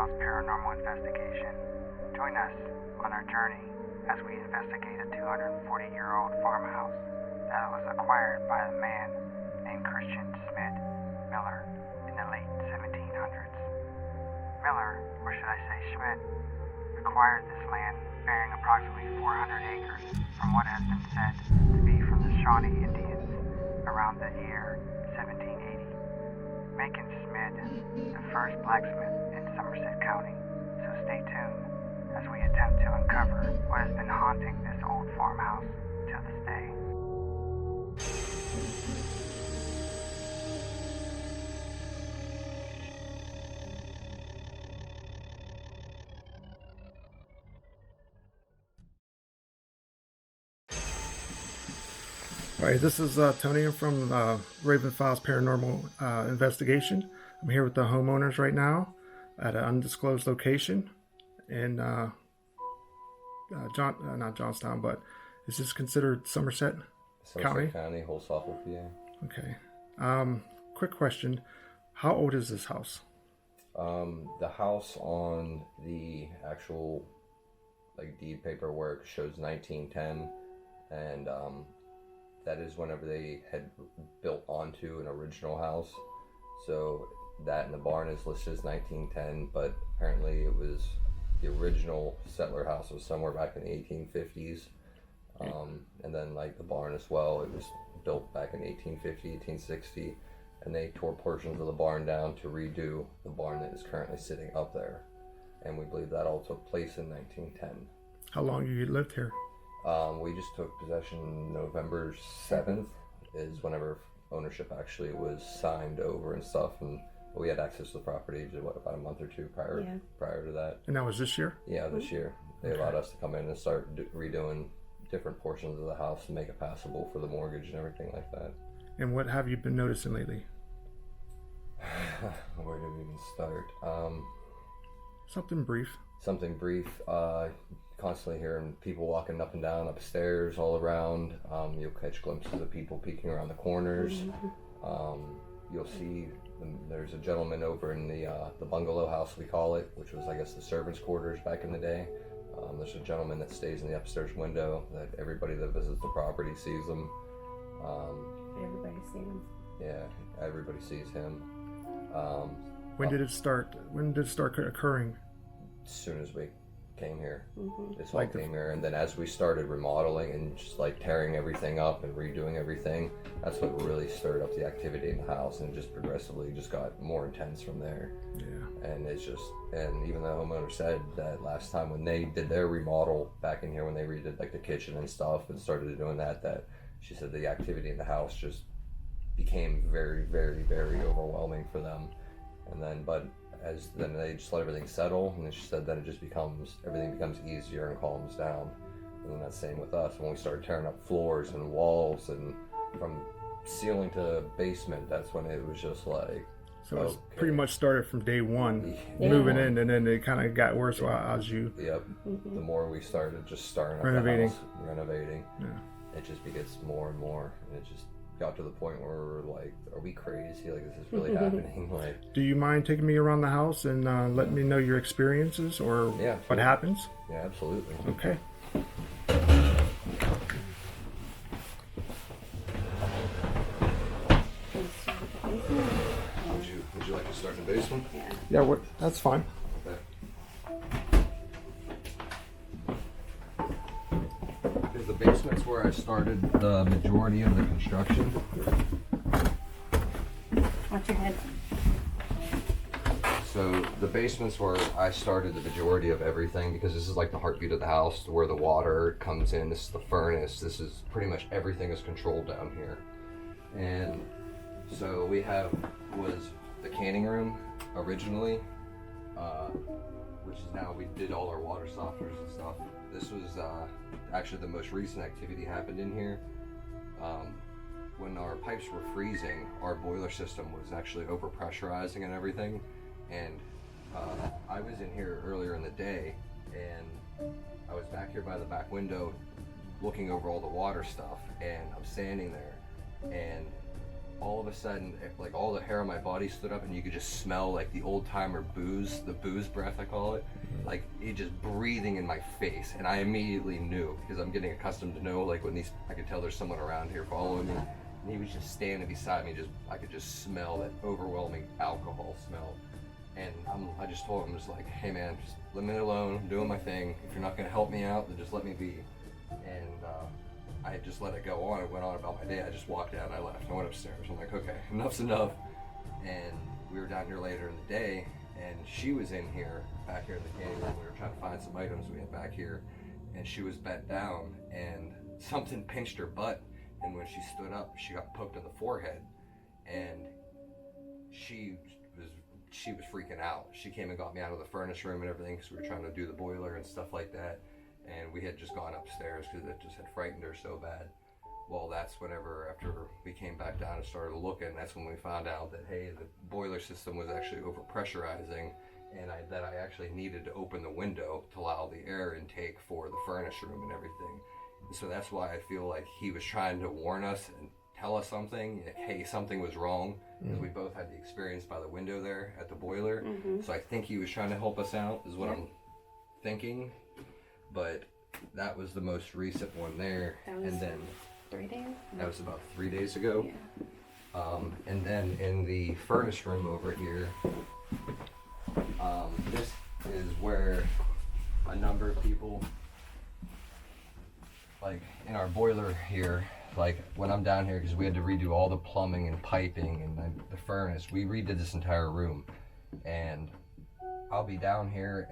Files Paranormal Investigation. Join us on our journey as we investigate a 240-year-old farmhouse that was acquired by a man named Christian Smith Miller in the late 1700s. Miller, or should I say Schmidt, acquired this land bearing approximately 400 acres from what has been said to be from the Shawnee Indians around the year 1780, making Smith the first blacksmith in Somerset County. So stay tuned as we attempt to uncover what has been haunting this old farmhouse to this day. All right, this is Tony from Raven Files Paranormal Investigation. I'm here with the homeowners right now at an undisclosed location in not Johnstown, but is this considered Somerset County? County, whole Suffolk, yeah. Okay. Quick question: how old is this house? The house on the actual deed paperwork shows 1910, and that is whenever they had built onto an original house. So that in the barn is listed as 1910, but apparently it was the original settler house was somewhere back in the 1850s. And then the barn as well, it was built back in 1850, 1860, and they tore portions of the barn down to redo the barn that is currently sitting up there. And we believe that all took place in 1910. How long you lived here? We just took possession November 7th is whenever ownership actually was signed over and stuff, and we had access to the property about a month or two prior to that. And that was this year? Yeah, this year. They allowed us to come in and start redoing different portions of the house and make it passable for the mortgage and everything like that. And what have you been noticing lately? Where do we even start? Something brief. Constantly hearing people walking up and down upstairs all around. You'll catch glimpses of people peeking around the corners. You'll see there's a gentleman over in the bungalow house, we call it, which was, I guess, the servants' quarters back in the day. There's a gentleman that stays in the upstairs window that everybody that visits the property sees him. Everybody sees him. Yeah, everybody sees him. When did it start? When did it start occurring? As soon as we came here. This all came here, and then as we started remodeling and just tearing everything up and redoing everything, that's what really stirred up the activity in the house, and just progressively just got more intense from there. Yeah. And and even the homeowner said that last time when they did their remodel back in here, when they redid the kitchen and stuff and started doing that she said the activity in the house just became very, very, very overwhelming for them. And then then they just let everything settle, and she said that everything becomes easier and calms down. And then that's same with us when we started tearing up floors and walls, and from ceiling to basement, that's when it was just so it's pretty much started from day one, moving in, and then it kind of got worse as you the more we started just starting up renovating. the house, it just gets more and more, and it just got to the point where we're are we crazy? Is this really happening? Do you mind taking me around the house and letting me know your experiences or what happens? Yeah, absolutely. Okay. Would you like to start in the basement? Yeah, that's fine. Okay. The basement's where I started the majority of the construction. Watch your head. So the basement's where I started the majority of everything, because this is the heartbeat of the house, where the water comes in. This is the furnace. This is pretty much everything is controlled down here. And so was the canning room originally, which is now we did all our water softeners and stuff. This was actually the most recent activity happened in here. When our pipes were freezing, our boiler system was actually overpressurizing and everything. And I was in here earlier in the day, and I was back here by the back window looking over all the water stuff, and I'm standing there, and all of a sudden, like all the hair on my body stood up, and you could just smell like the old timer booze, the booze breath I call it, like it just breathing in my face. And I immediately knew, because I'm getting accustomed to know, like when I could tell there's someone around here following me, and he was just standing beside me. I could just smell that overwhelming alcohol smell. And I just told him, just like, hey man, just let me alone. I'm doing my thing. If you're not gonna help me out, then just let me be. And I just let it go on. I went on about my day. I just walked out and I left. I went upstairs. I'm like, okay, enough's enough. And we were down here later in the day, and she was in here, back here in the candy room. We were trying to find some items we had back here, and she was bent down, and something pinched her butt. And when she stood up, she got poked in the forehead, and she was freaking out. She came and got me out of the furnace room and everything, because we were trying to do the boiler and stuff like that. And we had just gone upstairs because it just had frightened her so bad. Well, that's whenever, after we came back down and started looking, that's when we found out that, hey, the boiler system was actually overpressurizing, and that I actually needed to open the window to allow the air intake for the furnace room and everything. And so that's why I feel like he was trying to warn us and tell us something, like, hey, something was wrong, because we both had the experience by the window there at the boiler. So I think he was trying to help us out, is what I'm thinking. But that was the most recent one there. That was and then 3 days? that was about 3 days ago. Yeah. And then in the furnace room over here, this is where a number of people, like in our boiler here, like when I'm down here, because we had to redo all the plumbing and piping and the furnace, we redid this entire room. And I'll be down here,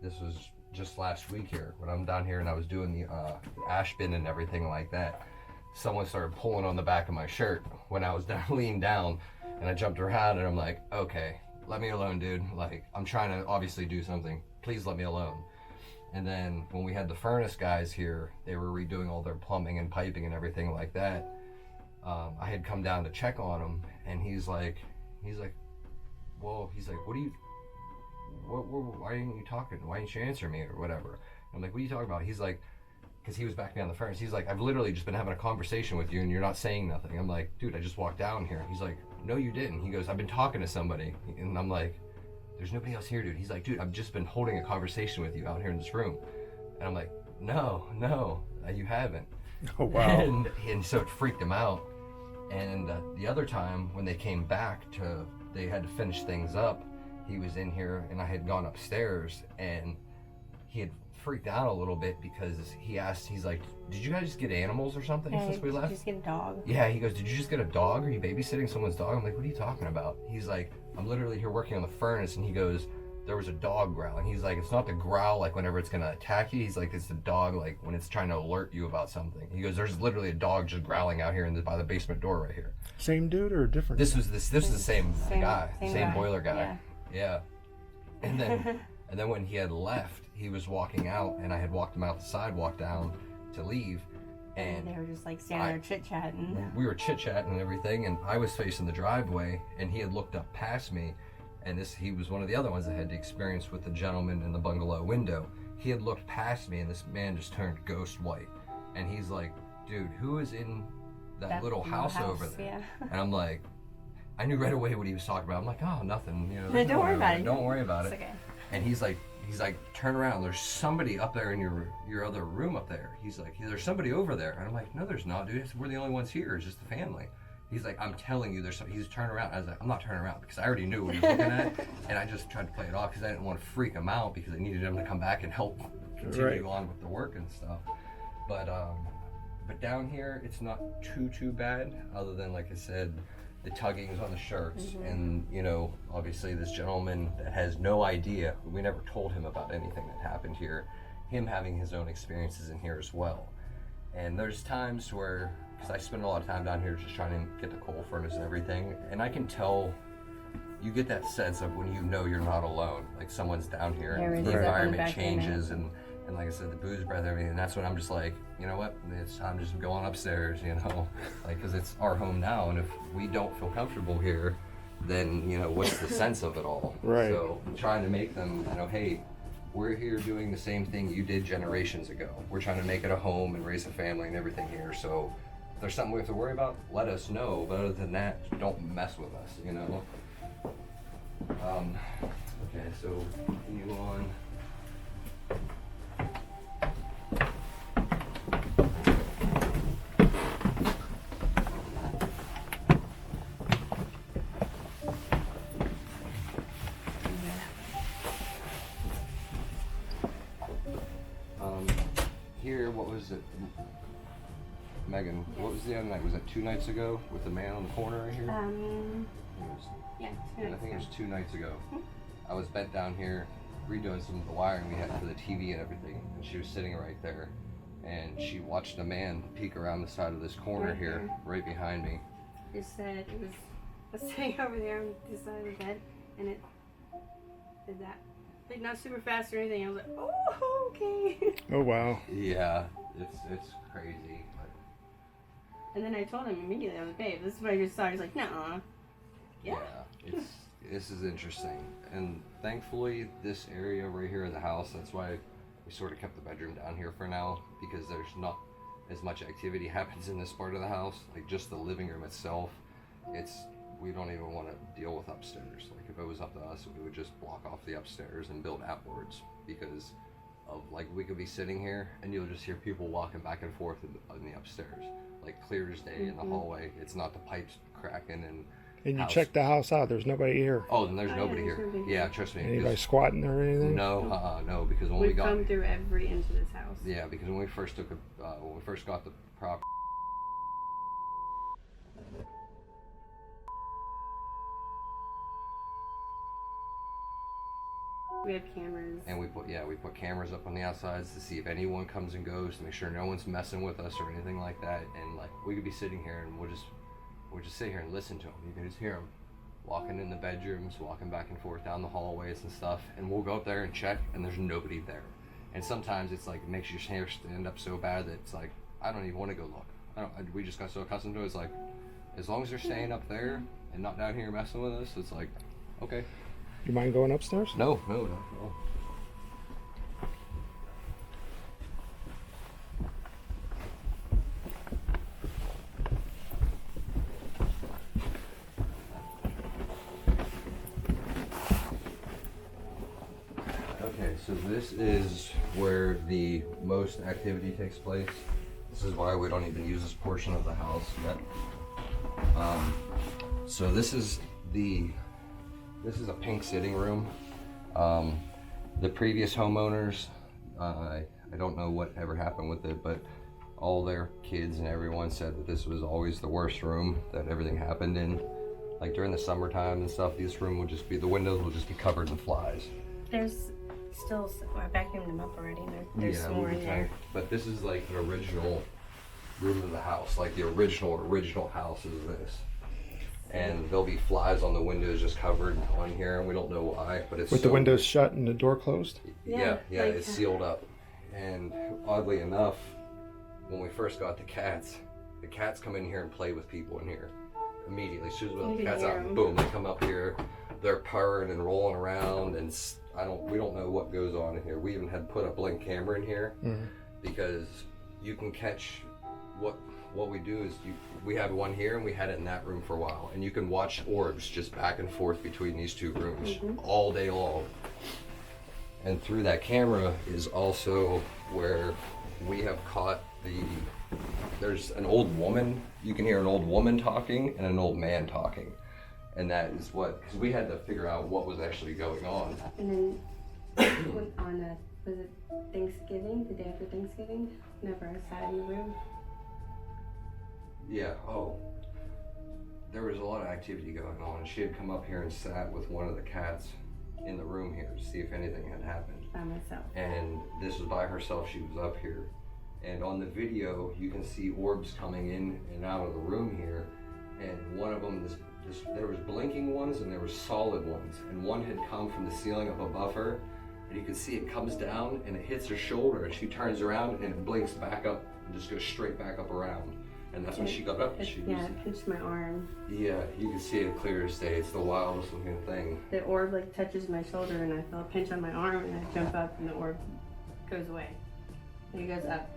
this was just last week here, when I'm down here and I was doing the ash bin and everything like that, someone started pulling on the back of my shirt when I was down, leaned down, and I jumped around and I'm like, okay, let me alone, dude. Like, I'm trying to obviously do something. Please let me alone. And then when we had the furnace guys here, they were redoing all their plumbing and piping and everything like that. I had come down to check on him, and he's like, well, he's like, what do you, why aren't you talking? Why didn't you answer me or whatever? I'm like, what are you talking about? He's like, because he was back behind the furnace. He's like, I've literally just been having a conversation with you and you're not saying nothing. I'm like, dude, I just walked down here. He's like, no, you didn't. He goes, I've been talking to somebody. And I'm like, there's nobody else here, dude. He's like, dude, I've just been holding a conversation with you out here in this room. And I'm like, no, you haven't. Oh, wow. And so it freaked him out. And the other time when they came back they had to finish things up, he was in here and I had gone upstairs, and he had freaked out a little bit because he's like, did you guys just get animals or something since we left? Did you just get a dog? Yeah, he goes, did you just get a dog? Are you babysitting someone's dog? I'm like, what are you talking about? He's like, I'm literally here working on the furnace, and he goes, there was a dog growling. He's like, it's not the growl like whenever it's gonna attack you. He's like, it's the dog like when it's trying to alert you about something. He goes, there's literally a dog just growling out here by the basement door right here. Same dude or different? This was the same guy, same guy. boiler guy. Yeah. And then when he had left, he was walking out, and I had walked him out the sidewalk down to leave, and they were just like standing there chit-chatting. We were chit-chatting and everything, and I was facing the driveway, and he had looked up past me, and he was one of the other ones that had the experience with the gentleman in the bungalow window. He had looked past me, and this man just turned ghost white, and he's like, dude, who is in that little house over there? Yeah. And I'm like, I knew right away what he was talking about. I'm like, oh, nothing, Don't worry about it. Don't worry about it. It's okay. And he's like, turn around. There's somebody up there in your other room up there. He's like, there's somebody over there. And I'm like, no, there's not, dude. We're the only ones here. It's just the family. He's like, I'm telling you, there's something. He's turning around. I was like, I'm not turning around, because I already knew what he was looking at. And I just tried to play it off because I didn't want to freak him out, because I needed him to come back and help continue on with the work and stuff. But down here, it's not too bad, other than, like I said, the tuggings on the shirts, and obviously this gentleman that has no idea, we never told him about anything that happened here, him having his own experiences in here as well. And there's times where, because I spend a lot of time down here just trying to get the coal furnace and everything, and I can tell, you get that sense of when you're not alone, like somene's down here, and the environment changes, and like I said, the booze breath, everything, and that's when I'm just like, you know what, it's time just going upstairs, like, because it's our home now, and if we don't feel comfortable here, then, what's the sense of it all? Right. So I'm trying to make them, hey, we're here doing the same thing you did generations ago. We're trying to make it a home and raise a family and everything here, so there's something we have to worry about, let us know. But other than that, don't mess with us, you know? Okay, so continue on. Here, what was it? Megan, what was the other night? Was it 2 nights ago with the man on the corner right here? Yeah, I think it was 2 nights ago. I was bent down here redoing some of the wiring we had for the TV and everything, and she was sitting right there, and she watched a man peek around the side of this corner here, right behind me. It said it was sitting over there on the side of the bed, and it did that. Like not super fast or anything. I was like, oh, okay. Oh wow. Yeah, it's crazy. But... And then I told him immediately, I was like, babe, this is what I just saw. He's like, nuh-uh. Yeah. This is interesting, and thankfully this area right here of the house, that's why we sort of kept the bedroom down here for now, because there's not as much activity happens in this part of the house. Like just the living room itself, we don't even want to deal with upstairs. Like if it was up to us, we would just block off the upstairs and build outwards, because of like we could be sitting here and you'll just hear people walking back and forth in the upstairs, like clear as day in the hallway. It's not the pipes cracking and you checked the house out. There's nobody here. Oh, then there's nobody here. Yeah, trust me. Anybody squatting there or anything? No, no, because when we got come through every inch of this house. Yeah, because when we first got the property. We have cameras. And we put cameras up on the outsides to see if anyone comes and goes, to make sure no one's messing with us or anything like that. And like we could be sitting here and we'll just sit here and listen to them. You can just hear them walking in the bedrooms, walking back and forth down the hallways and stuff. And we'll go up there and check, and there's nobody there. And sometimes it's like it makes your hair stand up so bad that it's like I don't even want to go look. We just got so accustomed to it. It's like as long as they're staying up there and not down here messing with us, it's like okay. You mind going upstairs? No. Okay, so this is where the most activity takes place. This is why we don't even use this portion of the house yet. So this is a pink sitting room. The previous homeowners, I don't know what ever happened with it, but all their kids and everyone said that this was always the worst room that everything happened in. Like during the summertime and stuff, this room would just be, the windows will just be covered in flies. There's still, I vacuumed them up already. There's some more in there. But this is like an original room of the house. Like the original house is this. And there'll be flies on the windows just covered on here, and we don't know why, but it's with the windows shut and the door closed. Yeah, it's sealed up. And oddly enough, when we first got the cats come in here and play with people in here immediately. As soon as we let the cats out, boom, they come up here. They're purring and rolling around, and we don't know what goes on in here. We even had put a Blink camera in here because you can catch what we do is we have one here and we had it in that room for a while, and you can watch orbs just back and forth between these two rooms all day long. And through that camera is also where we have caught there's an old woman, you can hear an old woman talking and an old man talking. And that is because we had to figure out what was actually going on. And then on was it Thanksgiving, the day after Thanksgiving, whenever I sat in the room. Yeah, there was a lot of activity going on. She had come up here and sat with one of the cats in the room here to see if anything had happened. By myself. And this was by herself, she was up here. And on the video, you can see orbs coming in and out of the room here. And one of them, there was blinking ones and there was solid ones. And one had come from the ceiling up above her. And you can see it comes down and it hits her shoulder, and she turns around and it blinks back up and just goes straight back up around. And that's when she got up. It pinched my arm. Yeah, you can see it clear as day. It's the wildest looking thing. The orb touches my shoulder, and I feel a pinch on my arm, and I jump up, and the orb goes away. And it goes up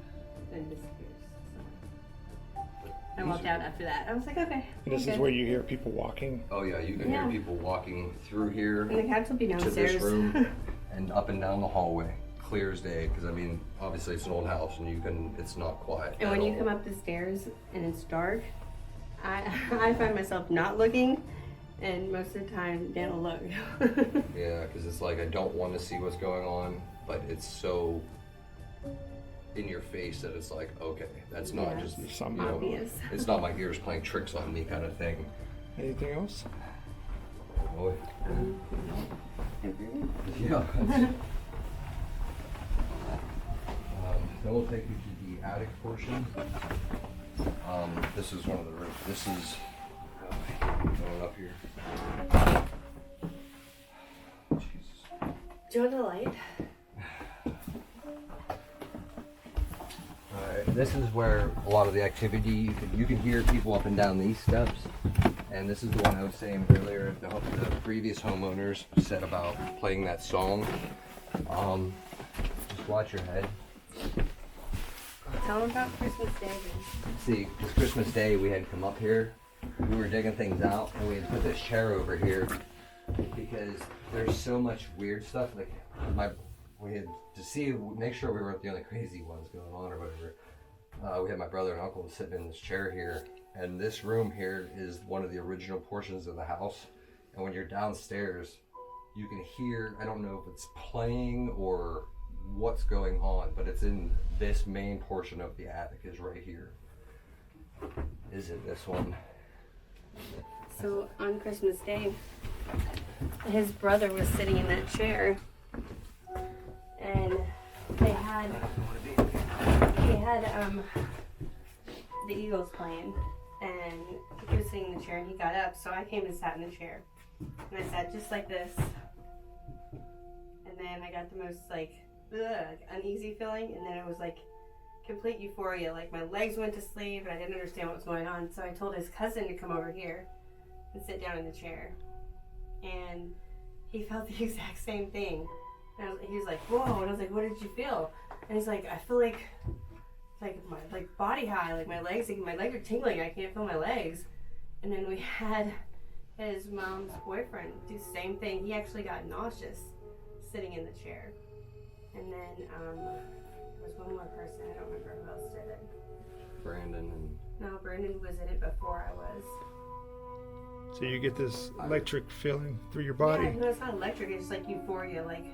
and disappears. So I walked out after that. I was like, okay. And this is where you hear people walking. Oh yeah, you can hear people walking through here And the cats will be to downstairs. this room and up and down the hallway, clear as day. Because I mean, obviously it's an old house and it's not quiet. And when you come up the stairs and it's dark, I find myself not looking, and most of the time Dan will look. Yeah, because it's like I don't want to see what's going on, but it's so in your face that it's like, okay, that's not just something obvious. It's not my ears playing tricks on me kind of thing. Anything else? Oh, Yeah. Then we'll take you to the attic portion. This is one of the rooms. This is going up here. Jesus. Do you want the light? This is where a lot of the activity, you can hear people up and down these steps. And this is the one I was saying earlier, the previous homeowners said about playing that song. Just watch your head. Tell them about Christmas Day. See, this Christmas Day we had come up here, we were digging things out, and we had put this chair over here because there's so much weird stuff. Like we had to make sure we weren't the only crazy ones going on or whatever. We had my brother and uncle sitting in this chair here, and this room here is one of the original portions of the house. And when you're downstairs, you can hear, I don't know if it's playing or what's going on, but it's in this main portion of the attic is right here. Is it this one? So on Christmas Day, his brother was sitting in that chair, and he had the Eagles playing, and he was sitting in the chair, and he got up, so I came and sat in the chair, and I sat just like this, and then I got the most uneasy feeling, and then it was like complete euphoria, like my legs went to sleep, and I didn't understand what was going on, so I told his cousin to come over here and sit down in the chair, and he felt the exact same thing. And he was like, whoa, and I was like, what did you feel? And he's like, I feel like my body high, like my legs are tingling, I can't feel my legs. And then we had his mom's boyfriend do the same thing. He actually got nauseous sitting in the chair. And then there was one more person, I don't remember who else did it. Brandon. No, Brandon was in it before I was. So you get this electric feeling through your body. Yeah, no, it's not electric, it's just like euphoria, like,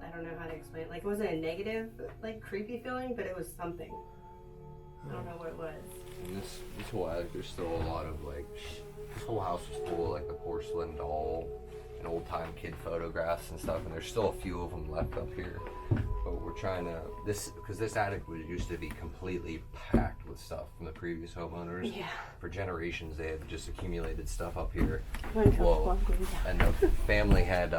I don't know how to explain it. Like, it wasn't a negative, like, creepy feeling, but it was something. I don't know what it was. And this whole attic, there's still a lot of, like, this whole house was full of, like, the porcelain doll and old-time kid photographs and stuff, and there's still a few of them left up here. But we're trying to, because this attic used to be completely packed with stuff from the previous homeowners. Yeah. For generations, they had just accumulated stuff up here. Well, And the family had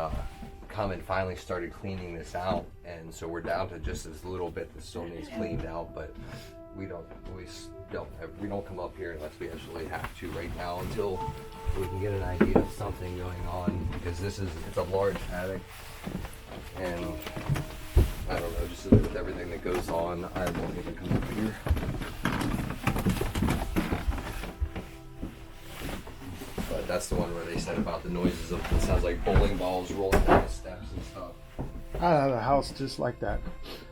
come and finally started cleaning this out, and so we're down to just this little bit that still needs cleaned out, but we don't come up here unless we actually have to right now until we can get an idea of something going on, because it's a large attic, and I don't know, just with everything that goes on, I won't even come up here. But that's the one where they said about the noises of, it sounds like bowling balls rolling down the steps and stuff. I had a house just like that.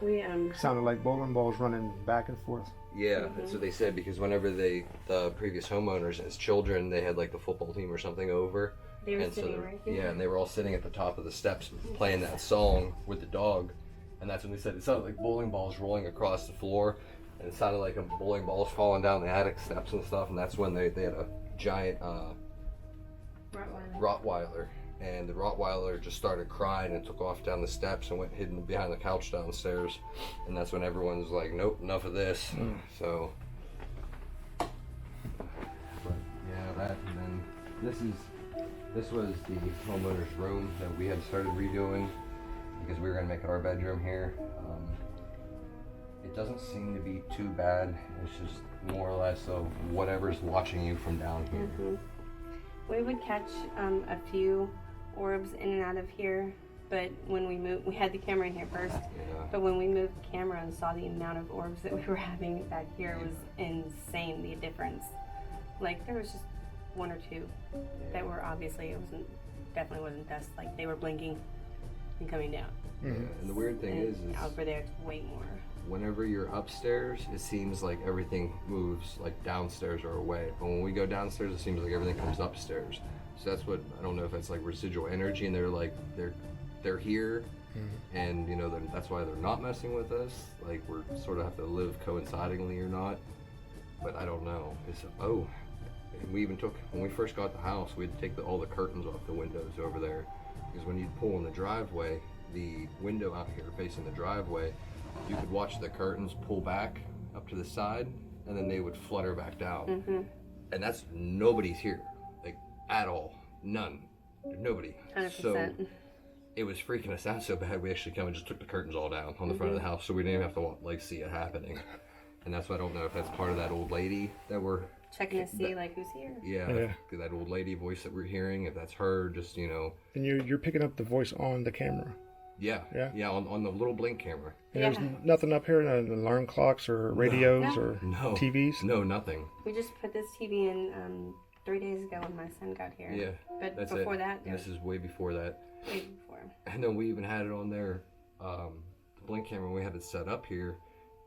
We Sounded like bowling balls running back and forth. Yeah, that's what they said, because whenever the previous homeowners as children, they had like the football team or something over. They were and sitting so right here. Yeah, and they were all sitting at the top of the steps playing that song with the dog. And that's when they said it sounded like bowling balls rolling across the floor. And it sounded like a bowling balls falling down the attic steps and stuff. And that's when they had a giant Rottweiler. And the Rottweiler just started crying and took off down the steps and went hidden behind the couch downstairs. And that's when everyone was like, nope, enough of this. So, but yeah, that, and then this was the homeowner's room that we had started redoing because we were gonna make it our bedroom here. It doesn't seem to be too bad. It's just more or less of whatever's watching you from down here. We would catch a few orbs in and out of here But when we moved, we had the camera in here first. Yeah. But when we moved the camera and saw the amount of orbs that we were having back here, was insane. The difference. Like there was just one or two that were obviously definitely wasn't dust. Like they were blinking and coming down. Yeah. And the weird thing is over there it's way more. Whenever you're upstairs, it seems like everything moves like downstairs or away. But when we go downstairs, it seems like everything comes upstairs. So that's what, I don't know if it's like residual energy, and they're here, and you know that's why they're not messing with us. Like we're sort of have to live coincidingly or not. But I don't know. And we even took, when we first got the house, we had to take all the curtains off the windows over there, because when you pull in the driveway, the window out here facing the driveway, you could watch the curtains pull back up to the side, and then they would flutter back down. And that's, nobody's here, like at all, none, nobody. 100%. So it was freaking us out so bad, we actually kind of just took the curtains all down on the front of the house, so we didn't even have to like see it happening. And that's why I don't know if that's part of that old lady that we're checking to see like who's here. Yeah. That old lady voice that we're hearing, if that's her, just, you know. And you're picking up the voice on the camera. Yeah, on the little blink camera. And there's nothing up here, no alarm clocks or radios or TVs? No, nothing. We just put this TV in 3 days ago when my son got here. Yeah, but that's before it. that, This is way before that. way before. And then we even had it on there, the blink camera. We had it set up here.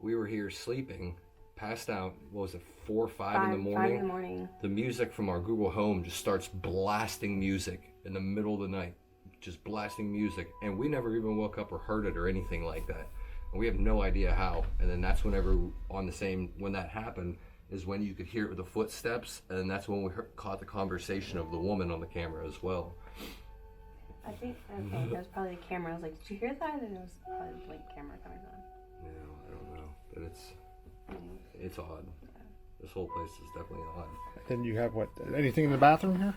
We were here sleeping, passed out. What was it, 4 or 5 in the morning? 5 in the morning. The music from our Google Home just starts blasting music in the middle of the night. Just blasting music, and we never even woke up or heard it or anything like that, and we have no idea how. And then that's whenever when that happened is when you could hear it with the footsteps, and that's when we caught the conversation of the woman on the camera as well. I think that was probably the camera. I was like, did you hear that? And it was probably the blink camera coming on. No, I don't know, but it's odd. This whole place is definitely odd. Then you have anything in the bathroom here?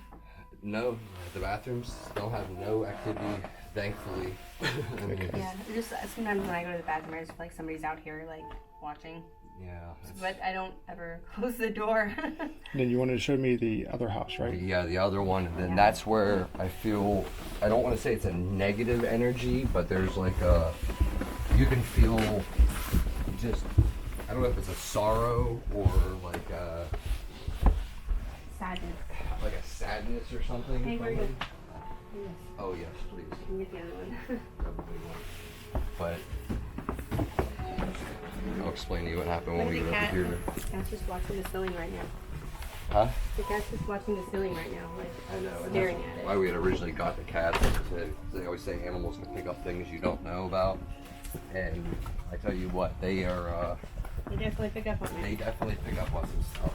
No, the bathrooms don't have no activity, thankfully. Yeah, just sometimes when I go to the bathroom, I just feel like somebody's out here, like, watching. Yeah. But I don't ever close the door. Then you wanted to show me the other house, right? Yeah, the other one. And then that's where I feel, I don't want to say it's a negative energy, but there's like you can feel just, I don't know if it's a sorrow or like a... Sadness. Like a sadness or something. Hey, where are you? Oh yes, please. You can get the other one. But I'll explain to you what happened when we got up here. The cat's just watching the ceiling right now. Huh? The cat's just watching the ceiling right now, like I know. And staring that's at it. why we had originally got the cat. They always say animals can pick up things you don't know about, and I tell you what, they are. They definitely pick up on it. They definitely pick up on some stuff.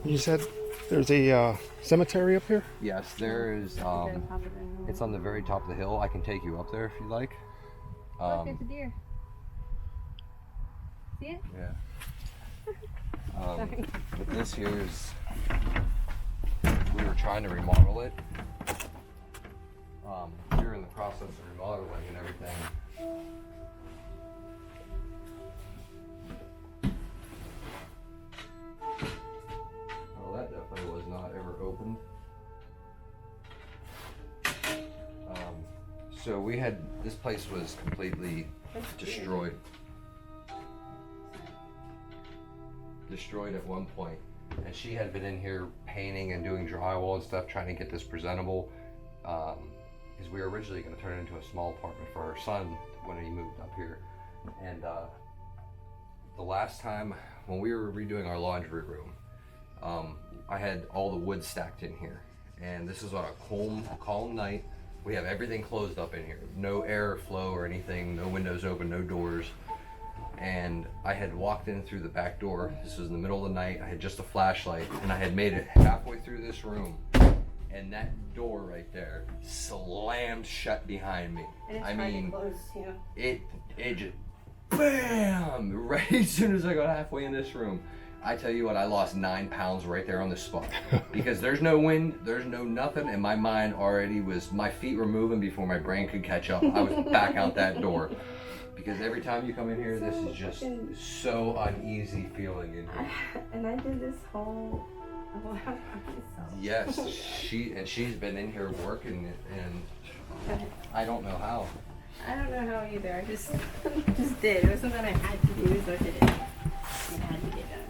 You said there's a cemetery up here? Yes, there is. It's on the very top of the hill. I can take you up there if you like. Look, it's a deer. See it? Yeah. But this here is. We were trying to remodel it. We were in the process of remodeling and everything. That definitely was not ever opened. So this place was completely destroyed. Destroyed at one point. And she had been in here painting and doing drywall and stuff, trying to get this presentable. Because we were originally going to turn it into a small apartment for our son when he moved up here. And the last time when we were redoing our laundry room, I had all the wood stacked in here, and this is on a calm night. We have everything closed up in here, no air flow or anything, no windows open, no doors. And I had walked in through the back door. This was in the middle of the night. I had just a flashlight, and I had made it halfway through this room, and that door right there slammed shut behind me. And it's I mean, close, too. it just bam, right as soon as I got halfway in this room. I tell you what, I lost 9 pounds right there on the spot. Because there's no wind, there's no nothing, and my mind already was, my feet were moving before my brain could catch up. I was back out that door. Because every time you come in here, this is just so uneasy feeling in here. And I did this whole Yes, she's been in here working, and I don't know how. I don't know how either. I just did. It was something I had to do, so I did it. It had to get done.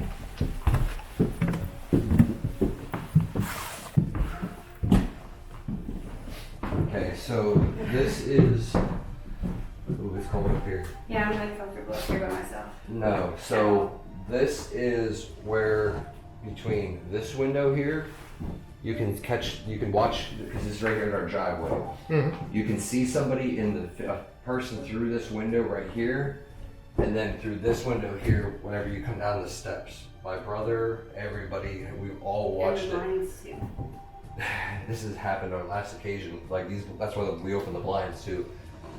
Okay, so this is. Ooh, it's cold up here. Yeah, I'm not comfortable up here by myself. No, so this is where between this window here, you can watch, because it's right here in our driveway. You can see somebody a person through this window right here, and then through this window here whenever you come down the steps. My brother, everybody, we've all watched it. This has happened on last occasion. Like that's why we opened the blinds too.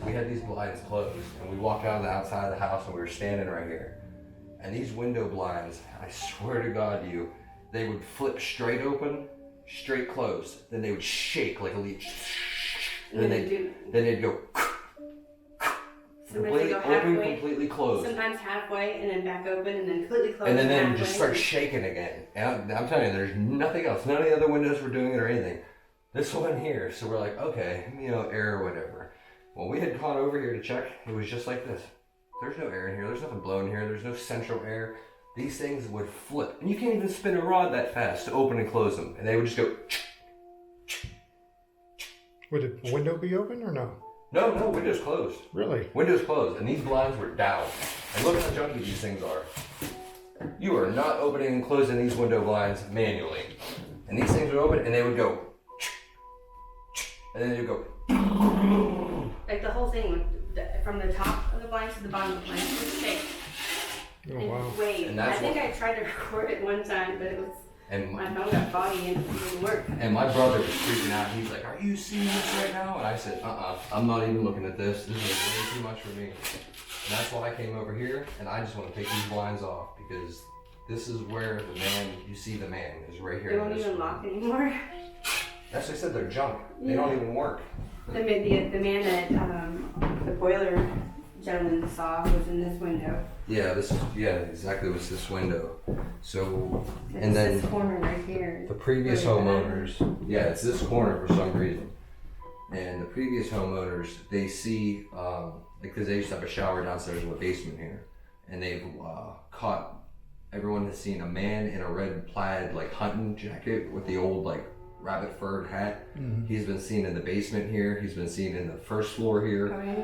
We had these blinds closed, and we walked out on the outside of the house, and we were standing right here. And these window blinds, I swear to God, they would flip straight open, straight closed. Then they would shake like a leaf. Then they'd go completely open, completely closed. Sometimes halfway, and then back open, and then completely closed. And then just start shaking again. And I'm telling you, there's nothing else. None of the other windows were doing it or anything. This one here, so we're like, okay, air or whatever. When we had gone over here to check, it was just like this. There's no air in here. There's nothing blowing here. There's no central air. These things would flip. And you can't even spin a rod that fast to open and close them. And they would just go. Would the window be open or no? No, windows closed. Really? Windows closed. And these blinds were down. And look how junky these things are. You are not opening and closing these window blinds manually. And these things would open and they would go. And then they would go. Like the whole thing, from the top of the blinds to the bottom of the blinds, would shake. Oh, wow. Wait, And I think I tried to record it one time, but it was my phone got foggy and it didn't work. And my brother was freaking out. He's like, "Are you seeing this right now?" And I said, I'm not even looking at this. This is way too much for me. And that's why I came over here, and I just want to take these blinds off because this is where the man is right here. They won't even lock anymore. That's what I said. They're junk. They don't even work. The man that the boiler gentleman saw was in this window. Yeah, exactly. It was this window. So, It's and then this corner right here. the previous homeowners, it's this corner for some reason. And the previous homeowners, they see, because they used to have a shower downstairs in the basement here, and they've caught. Everyone has seen a man in a red plaid hunting jacket with the old rabbit fur hat. Mm-hmm. He's been seen in the basement here. He's been seen in the first floor here. Are we in the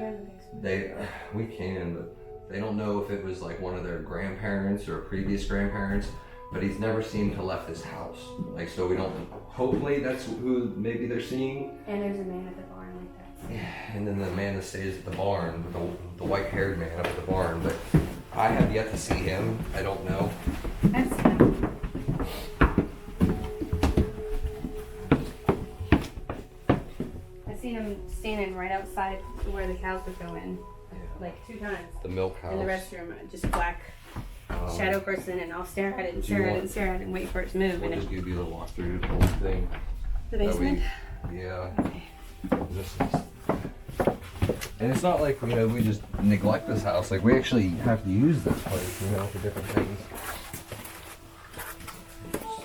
basement? We can, but they don't know if it was one of their grandparents or previous grandparents. But he's never seemed to left his house. So we don't. Hopefully that's who maybe they're seeing. And there's a man at the barn like that. Yeah, and then the man that stays at the barn, the white-haired man up at the barn. But I have yet to see him. I don't know. I've seen him. Seen him standing right outside where the cows would go in, 2 times. The milk house. In the restroom, just black shadow person, and I'll stare at it and stare at it and stare at it and wait for it to move. We'll and just give you the walkthrough of the whole thing. The basement? Okay. And it's not like, we just neglect this house. We actually have to use this place, for different things.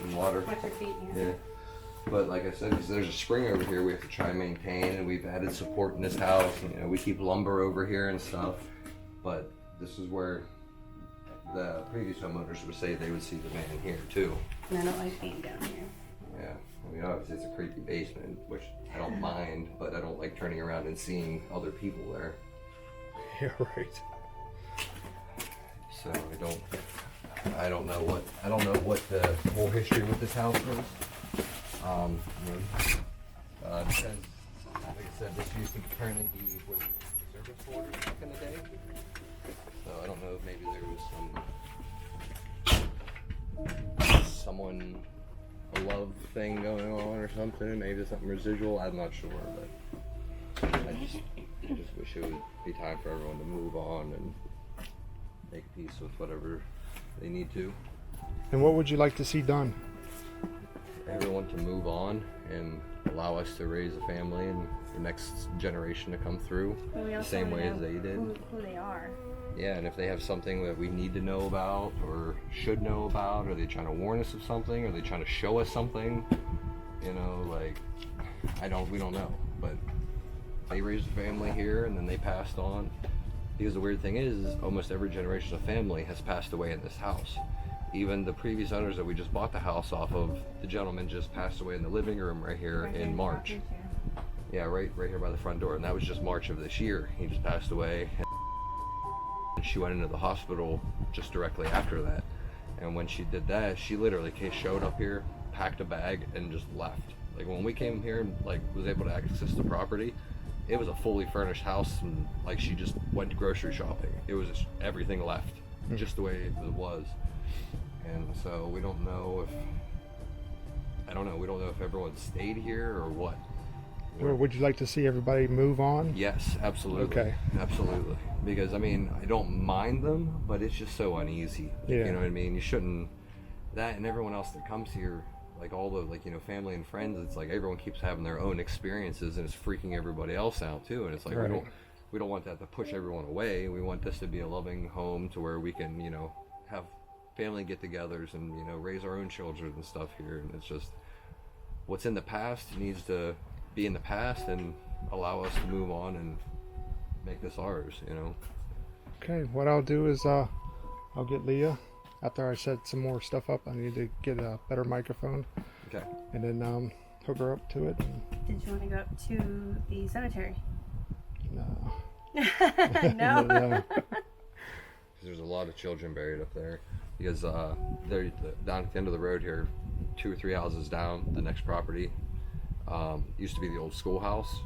Some water. Watch your feet, Yeah. But like I said, because there's a spring over here we have to try and maintain, and we've added support in this house. We keep lumber over here and stuff. But this is where the previous homeowners would say they would see the man here too. And I don't like being down here. Yeah, obviously it's a creepy basement, which I don't mind, but I don't like turning around and seeing other people there. Yeah, right. So I don't know what the whole history with this house was. Because, like I said, this used to apparently be where the service quarters back in the day. So I don't know if maybe there was a love thing going on or something. Maybe something residual. I'm not sure, but I just wish it would be time for everyone to move on and make peace with whatever they need to. And what would you like to see done? Everyone to move on and allow us to raise a family and the next generation to come through the same way as they did. Who they are. Yeah, and if they have something that we need to know about or should know about, are they trying to warn us of something? Are they trying to show us something? You know, like, we don't know. But they raised a family here and then they passed on. Because the weird thing is almost every generation of family has passed away in this house. Even the previous owners that we just bought the house off of, the gentleman just passed away in the living room right here in March. Yeah, right here by the front door. And that was just March of this year. He just passed away. And she went into the hospital just directly after that. And when she did that, she literally showed up here, packed a bag, and just left. Like when we came here and like was able to access the property, it was a fully furnished house, and like she just went grocery shopping. It was just, everything left, just the way it was. And so we don't know if everyone stayed here or what. Or would you like to see everybody move on? Yes, absolutely. Okay. Absolutely. Because I mean, I don't mind them, but it's just so uneasy. Yeah. You know what I mean? You shouldn't. That and everyone else that comes here, like all the family and friends, it's like everyone keeps having their own experiences, and it's freaking everybody else out too. And it's like right. we don't want that to push everyone away. We want this to be a loving home to where we can have family get-togethers and raise our own children and stuff here. And it's just what's in the past needs to be in the past and allow us to move on and make this ours. Okay, what I'll do is I'll get Leah. After I set some more stuff up, I need to get a better microphone. Okay. And then hook her up to it. Did you want to go up to the cemetery? No. No? No. There's a lot of children buried up there. Because they're down at the end of the road here, 2 or 3 houses down, the next property, used to be the old schoolhouse.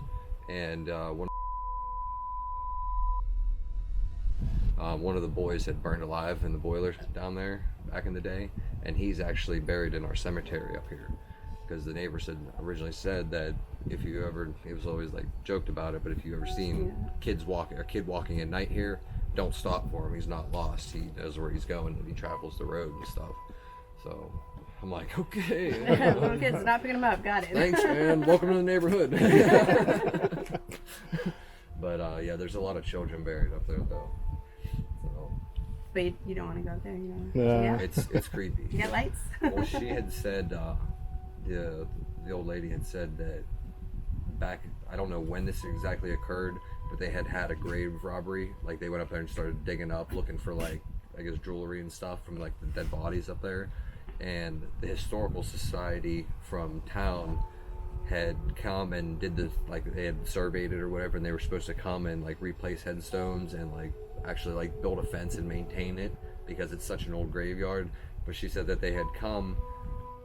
And one of the boys had burned alive in the boiler down there back in the day, and he's actually buried in our cemetery up here. Because the neighbors had originally said that if you ever, he was always like joked about it, but if you ever seen a kid walking at night here, don't stop for him. He's not lost. He knows where he's going and he travels the road and stuff. So I'm like, okay. Little kid's not picking him up. Got it. Thanks, man. Welcome to the neighborhood. But yeah, there's a lot of children buried up there though. So, But you don't want to go up there, No. Yeah. it's creepy. You got lights? Well, she had said, the old lady had said that back, I don't know when this exactly occurred, but they had a grave robbery. Like they went up there and started digging up, looking for like, I guess jewelry and stuff from like the dead bodies up there. And the historical society from town had come and did this, like they had surveyed it or whatever, and they were supposed to come and like replace headstones and like actually like build a fence and maintain it because it's such an old graveyard. But she said that they had come,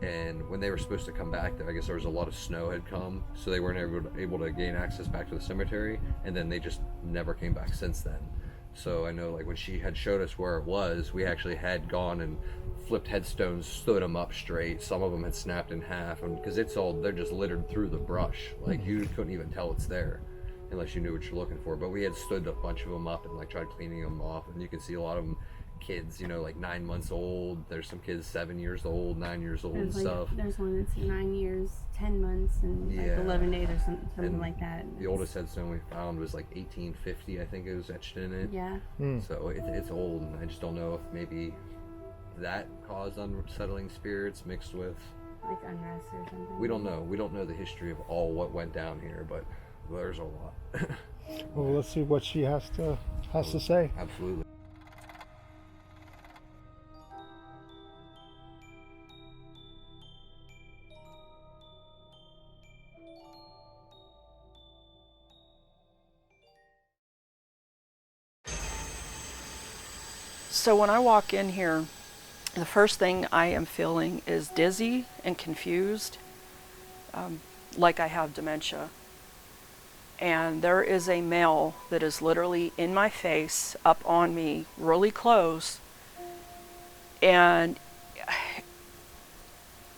and when they were supposed to come back, I guess there was a lot of snow had come, so they weren't able to gain access back to the cemetery, and then they just never came back since then. So I know like when she had showed us where it was, we actually had gone and flipped headstones, stood them up straight. Some of them had snapped in half, and because they're just littered through the brush. Like you couldn't even tell it's there unless you knew what you're looking for. But we had stood a bunch of them up and like tried cleaning them off, and you can see a lot of them kids, like 9 months old. There's some kids 7 years old, 9 years old and stuff. There's one that's 9 years, 10 months, and like 11 days or something like that. The oldest headstone we found was like 1850, I think it was etched in it. Yeah. So it's old, and I just don't know if maybe that caused unsettling spirits mixed with like unrest or something. We don't know the history of all what went down here, but there's a lot. Well, let's see what she has to say. Absolutely. So when I walk in here, the first thing I am feeling is dizzy and confused, like I have dementia. And there is a male that is literally in my face, up on me, really close, and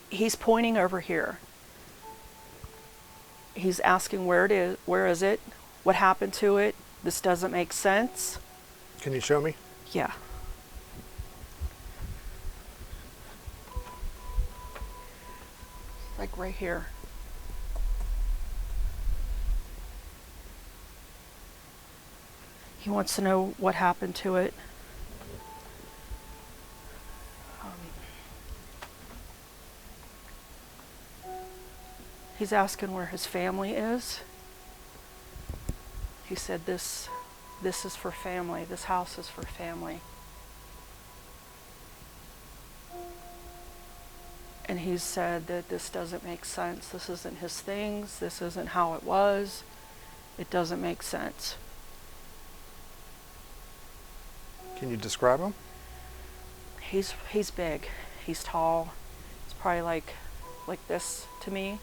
he's pointing over here. He's asking where is it, what happened to it, this doesn't make sense. Can you show me? Yeah. Like right here. He wants to know what happened to it. He's asking where his family is. He said this is for family. This house is for family. And he said that this doesn't make sense. This isn't his things. This isn't how it was. It doesn't make sense. Can you describe him? He's big. He's tall. He's probably like this to me.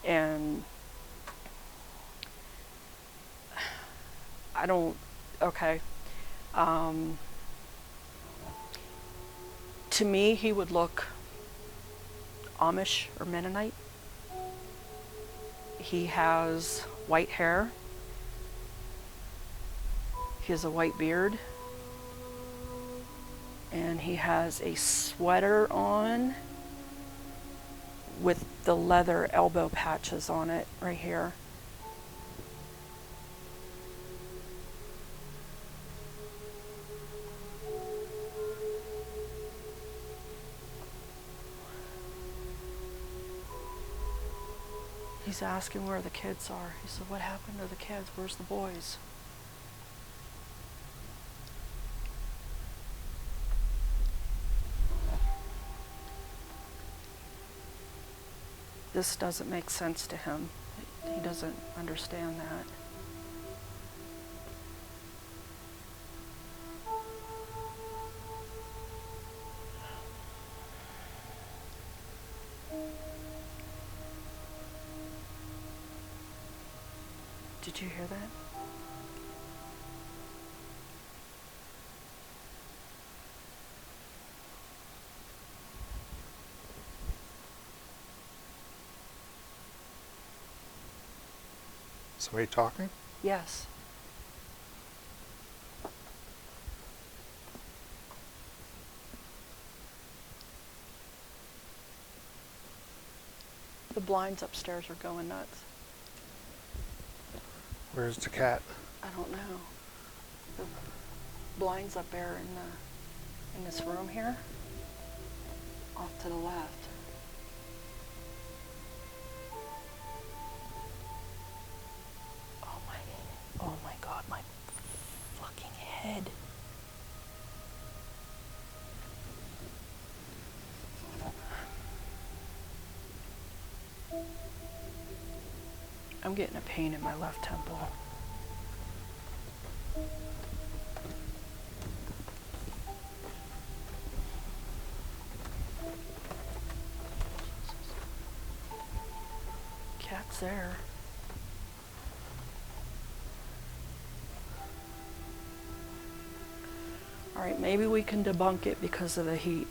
And I don't, okay. To me, he would look Amish or Mennonite. He has white hair. He has a white beard. And he has a sweater on with the leather elbow patches on it right here. He's asking where the kids are. He said, what happened to the kids? Where's the boys? This doesn't make sense to him. He doesn't understand that. Did you hear that? Somebody talking? Yes. The blinds upstairs are going nuts. Where's the cat? I don't know. The blinds up there in this room here, off to the left. Oh my God, my fucking head. I'm getting a pain in my left temple. Cat's there. All right, maybe we can debunk it because of the heat.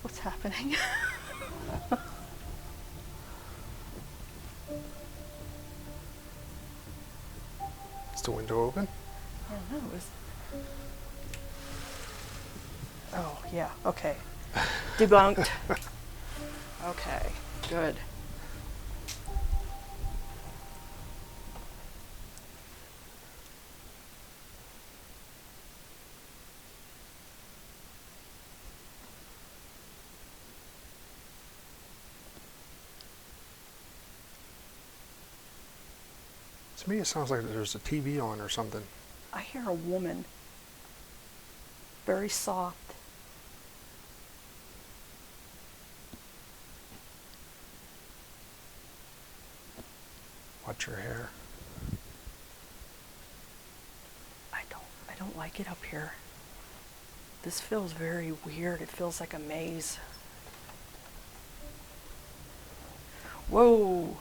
What's happening? Is the window open? I don't know. Oh, yeah, okay. Debunked. Okay, good. To me, it sounds like there's a TV on or something. I hear a woman, very soft. Watch your hair. I don't like it up here. This feels very weird. It feels like a maze. Whoa.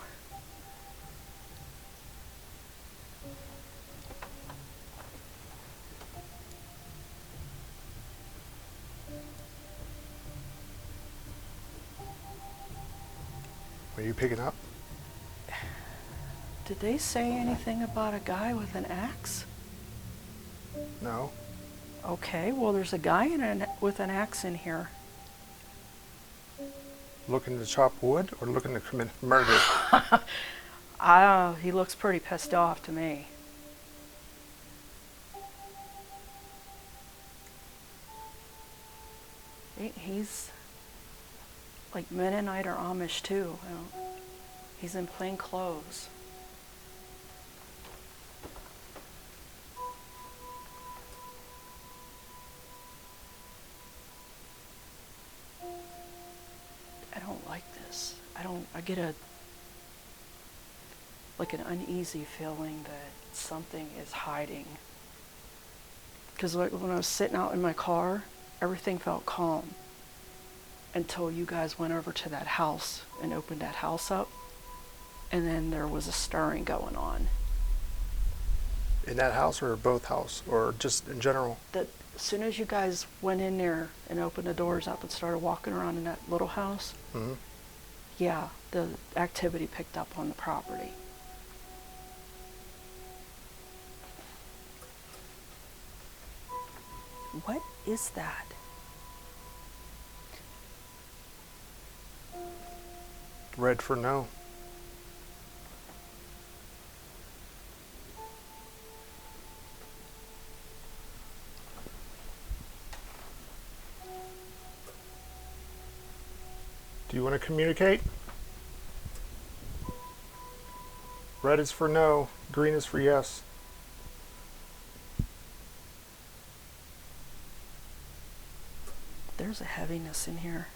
What are you picking up? Did they say anything about a guy with an axe? No. Okay, well, there's a guy with an axe in here. Looking to chop wood or looking to commit murder? He looks pretty pissed off to me. He's like Mennonite or Amish too. He's in plain clothes. I don't like this. I get an uneasy feeling that something is hiding. Because when I was sitting out in my car, everything felt calm until you guys went over to that house and opened that house up, and then there was a stirring going on. In that house or both house or just in general? As soon as you guys went in there and opened the doors up and started walking around in that little house, Mm-hmm. yeah, the activity picked up on the property. What is that? Red for no. Do you want to communicate? Red is for no, green is for yes. There's a heaviness in here.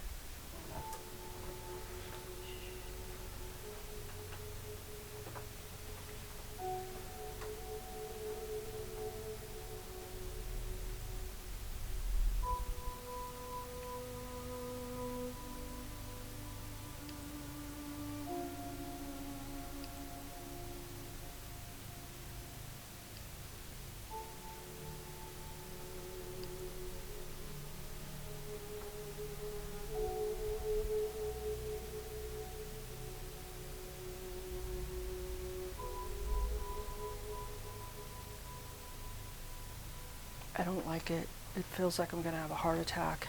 I don't like it. It feels like I'm going to have a heart attack.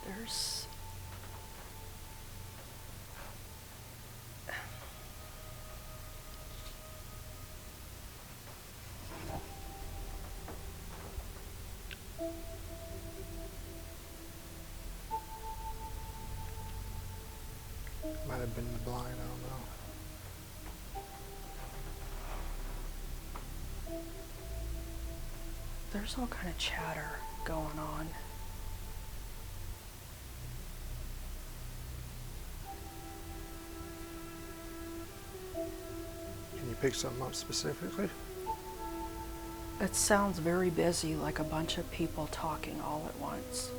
There's... Might have been blind, I don't know. There's all kind of chatter going on. Can you pick something up specifically? It sounds very busy, like a bunch of people talking all at once.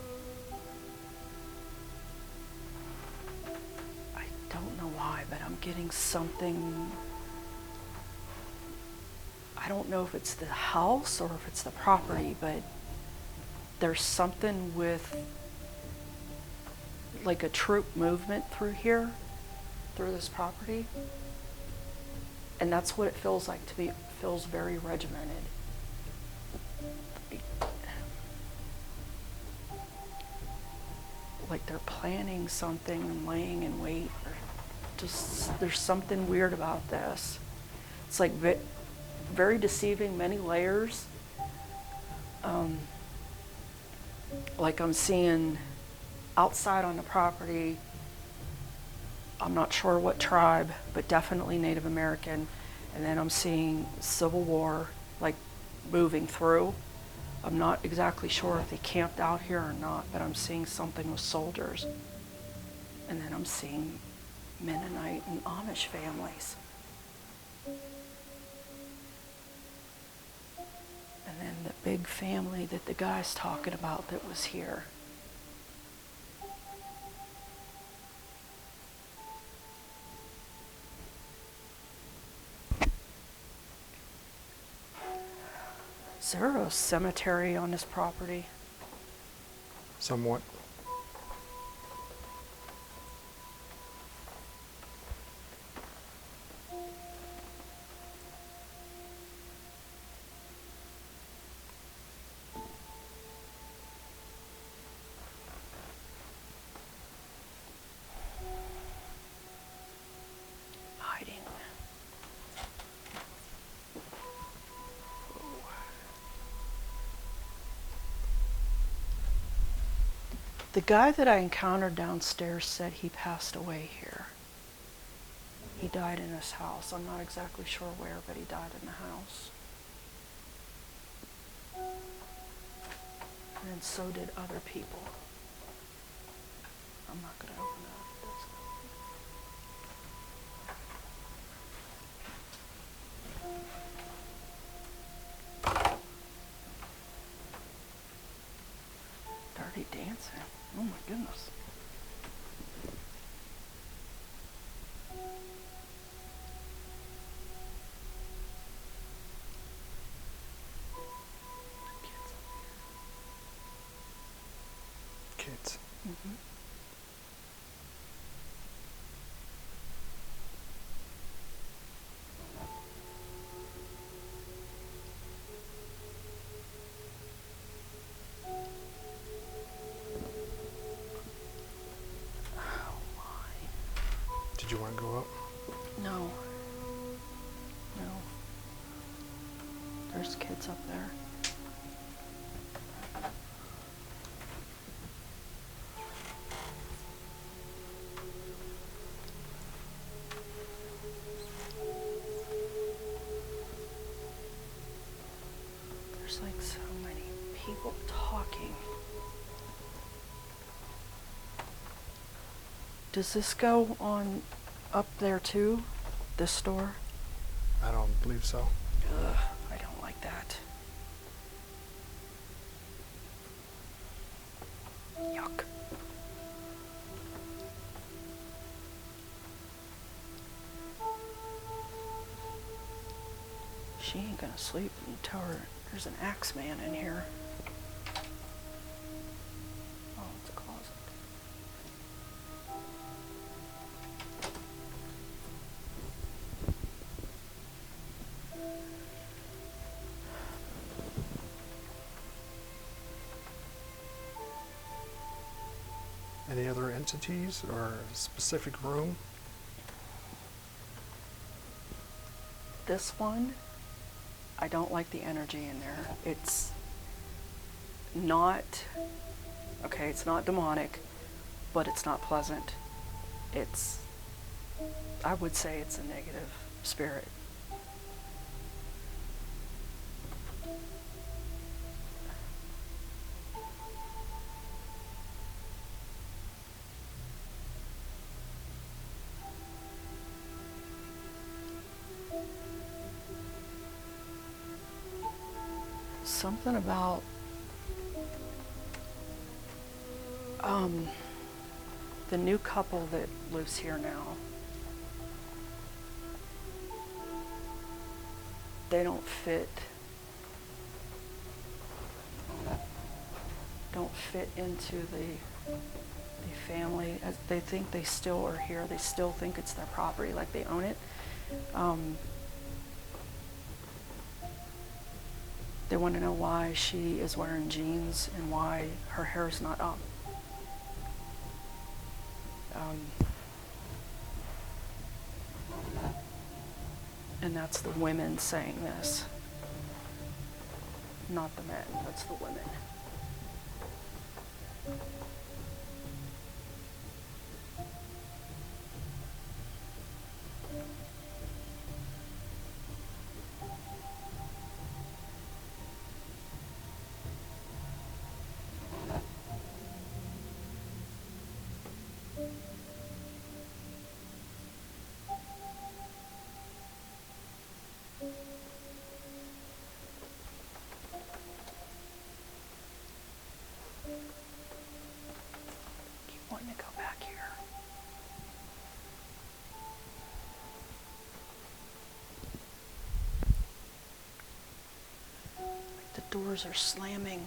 I don't know why, but I'm getting something. I don't know if it's the house or if it's the property, but there's something with like a troop movement through here, through this property. And that's what it feels like to be. It feels very regimented. Like they're planning something and laying in wait. Or just, there's something weird about this. It's like very deceiving, many layers. Like I'm seeing outside on the property, I'm not sure what tribe, but definitely Native American. And then I'm seeing Civil War, like moving through. I'm not exactly sure if they camped out here or not, but I'm seeing something with soldiers. And then I'm seeing Mennonite and Amish families. And then the big family that the guy's talking about that was here. Is there a cemetery on this property? Somewhat. Hiding. The guy that I encountered downstairs said he passed away here. He died in his house. I'm not exactly sure where, but he died in the house. And so did other people. I'm not going to open that. Dirty dancing. Oh my goodness. Kids. Mm-hmm. Oh my. Did you want to go up? No. No. There's kids up there. There's like so many people talking. Does this go on up there too? This store? I don't believe so. Ugh, I don't like that. Yuck. She ain't gonna sleep until there's an axe man in here. Oh, it's a closet. Any other entities or a specific room? This one, I don't like the energy in there. It's not, okay, it's not demonic, but it's not pleasant. It's, I would say it's a negative spirit. Something about the new couple that lives here now. They don't fit into the family. As they think they still are here. They still think it's their property, like they own it. They want to know why she is wearing jeans and why her hair is not up. And that's the women saying this. Not the men, that's the women. doors are slamming.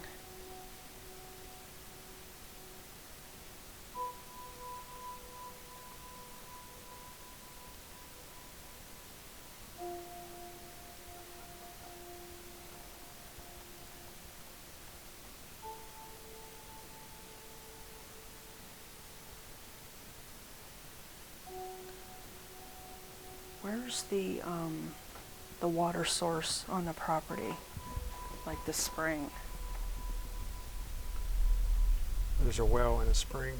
Where's the water source on the property? Like the spring? There's a well and a spring.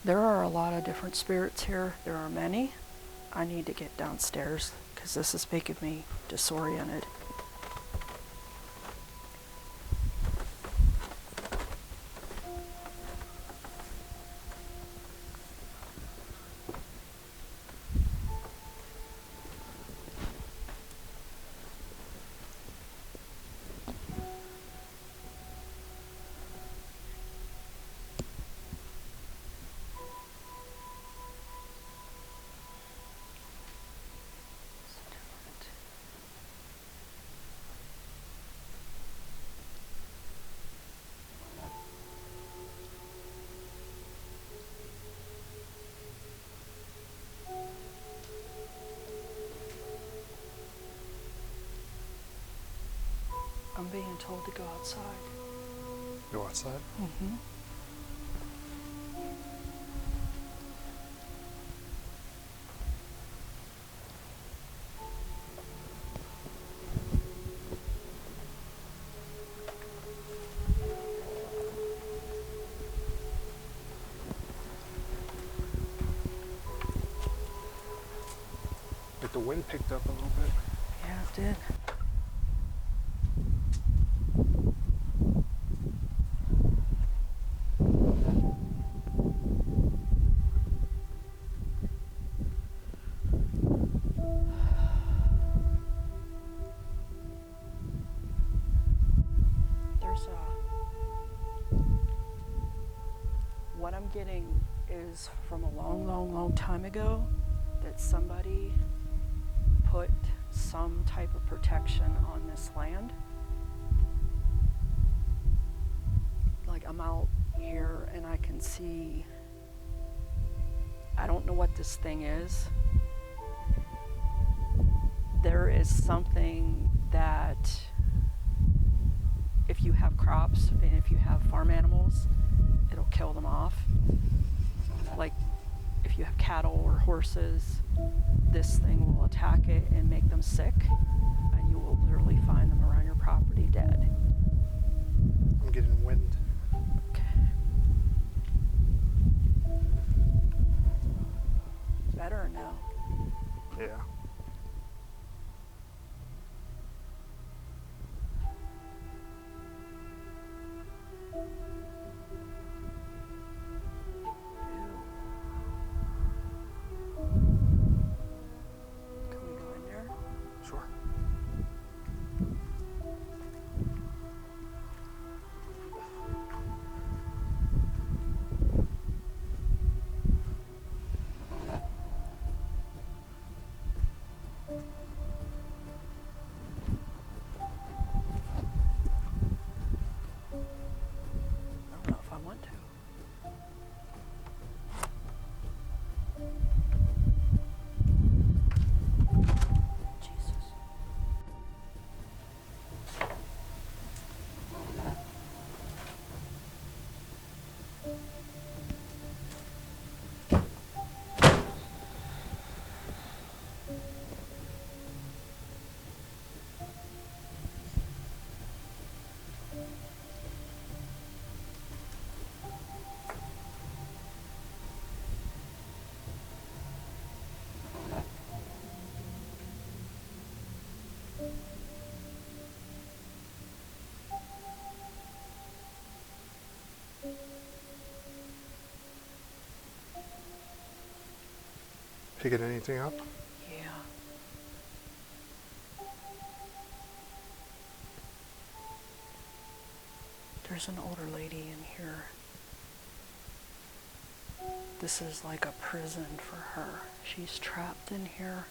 There are a lot of different spirits here. There are many. I need to get downstairs because this is making me disoriented. I'm being told to go outside. Go outside? Mm-hmm. Like the wind picked up a little bit. Yeah, it did. What I'm getting is from a long, long, long time ago that somebody put some type of protection on this land. Like I'm out here and I can see, I don't know what this thing is. There is something that if you have crops and if you have farm animals, it'll kill them off. Like if you have cattle or horses, this thing will attack it and make them sick, and you will literally find them around your property dead. I'm getting wind. Okay. Better now. Yeah. Can we go in there? Sure. I don't know if I want to. Jesus. Picking anything up? Yeah. There's an older lady in here. This is like a prison for her. She's trapped in here.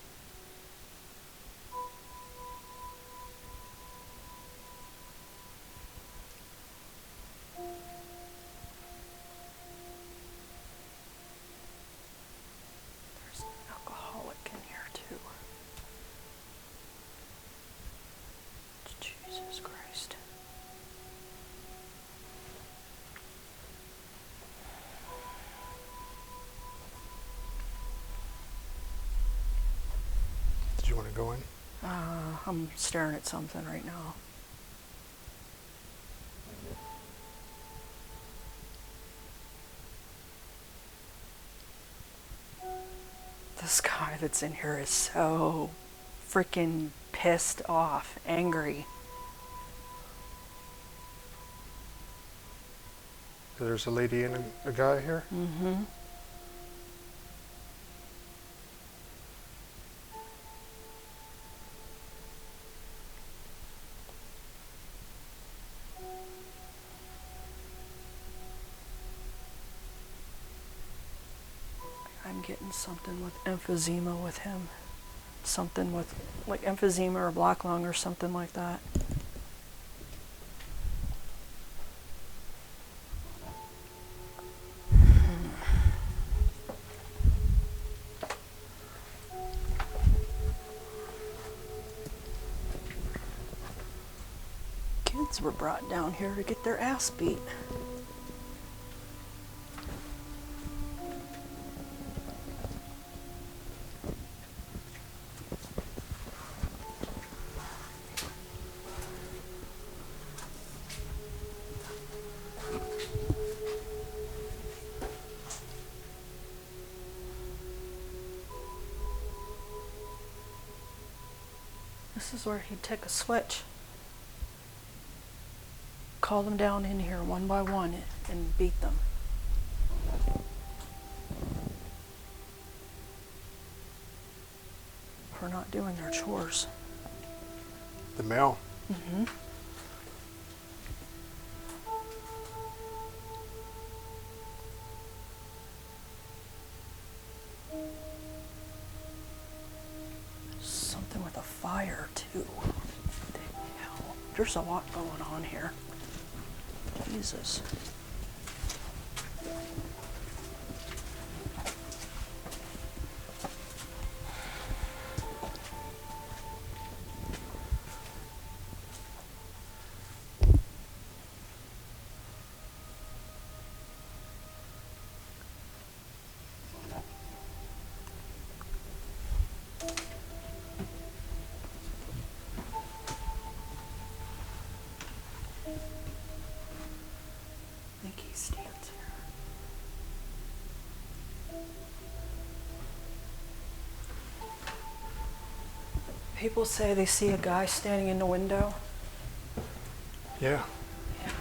There's an alcoholic in here too. Jesus Christ. Did you want to go in? I'm staring at something right now. This guy that's in here is so freaking pissed off, angry. There's a lady and a guy here. Mm-hmm. I'm getting something with emphysema with him. Something with like emphysema or black lung or something like that. Kids were brought down here to get their ass beat. This is where he'd take a switch, call them down in here one by one and beat them. For not doing their chores. The mail. Mm-hmm. Something with a fire too. What the hell? There's a lot going on here. Jesus. I think he stands here. People say they see a guy standing in the window. Yeah. Yeah.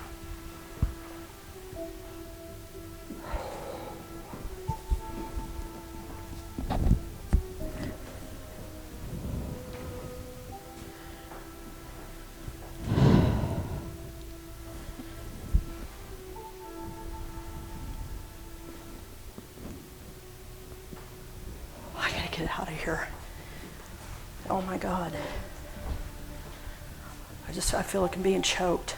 I gotta get out of here. Oh my God. I feel like I'm being choked.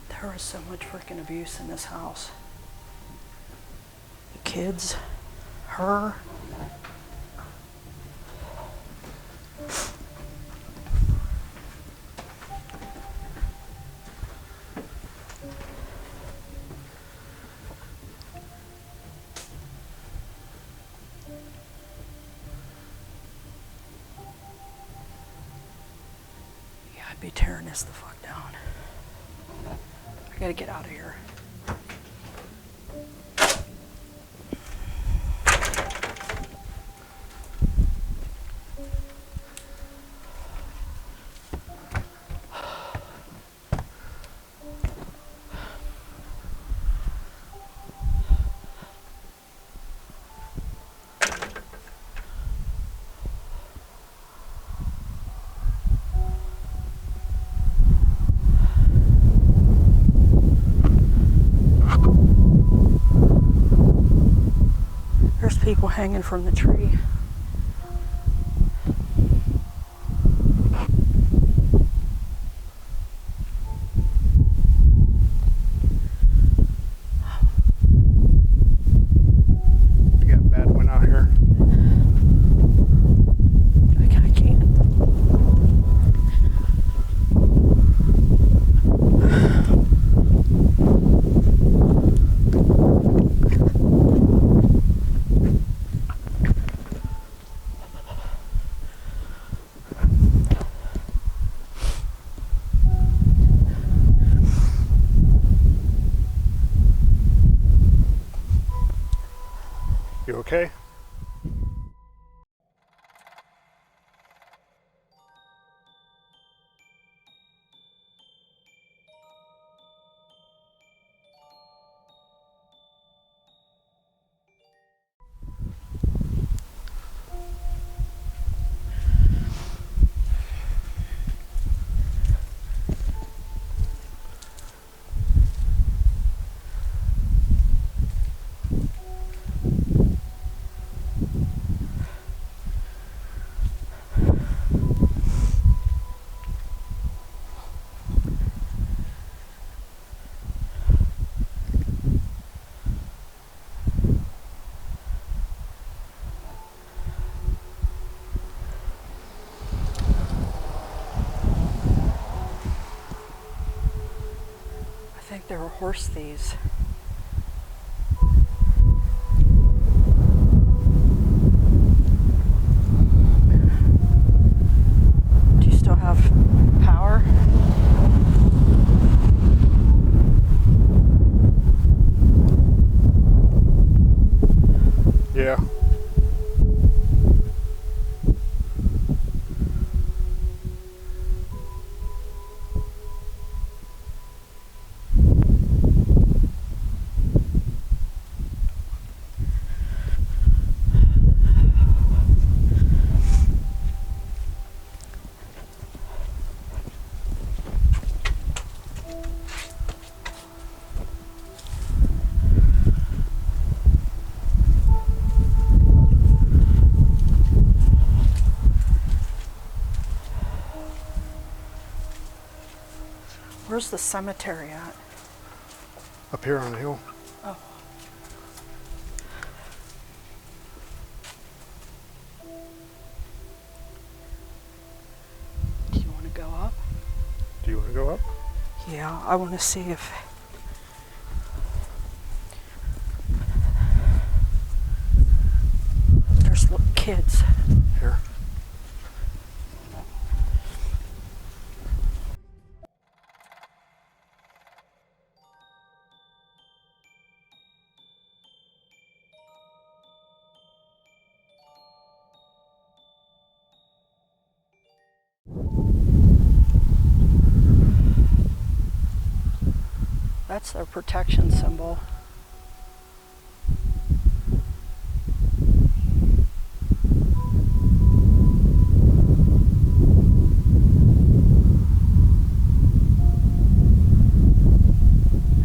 There was so much freaking abuse in this house. The kids, her. Yeah, I'd be tearing this the fuck down. I gotta get out of here. hanging from the tree. You got bad wind out here. I can't. You okay? I think there were horse thieves. Do you still have power? Yeah. Where's the cemetery at? Up here on the hill. Oh. Do you want to go up? Do you want to go up? Yeah, I want to see if... There's kids. Here. That's their protection symbol.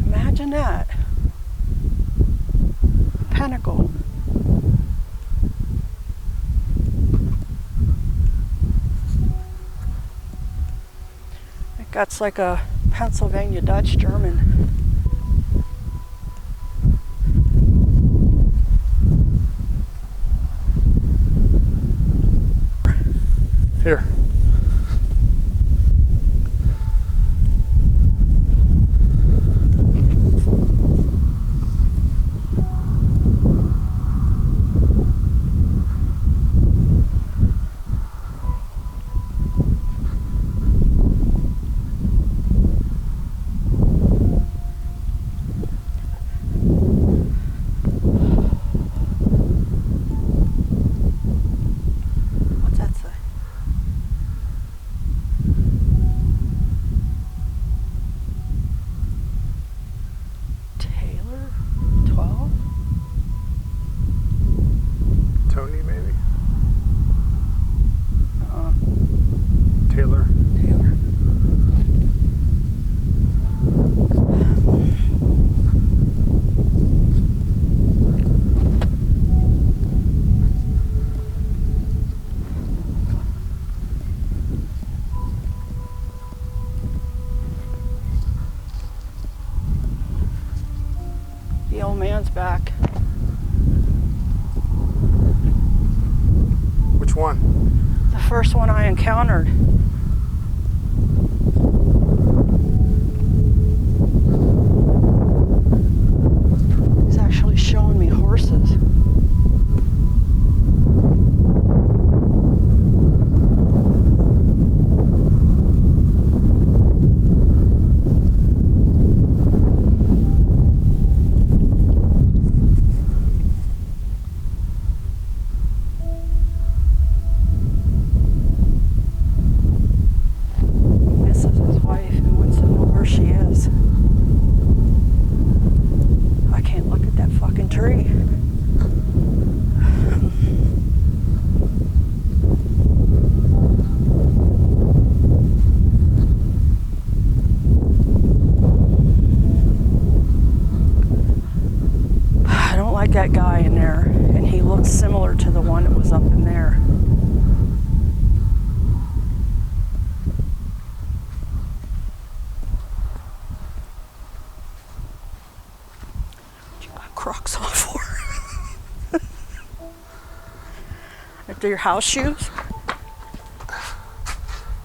Imagine that. Pentacle. I think that's like a Pennsylvania Dutch German. Here. What's that say? one's back. Which one? The first one I encountered. He's actually showing me horses. That guy in there, and he looks similar to the one that was up in there. What you got Crocs on for? Are your house shoes?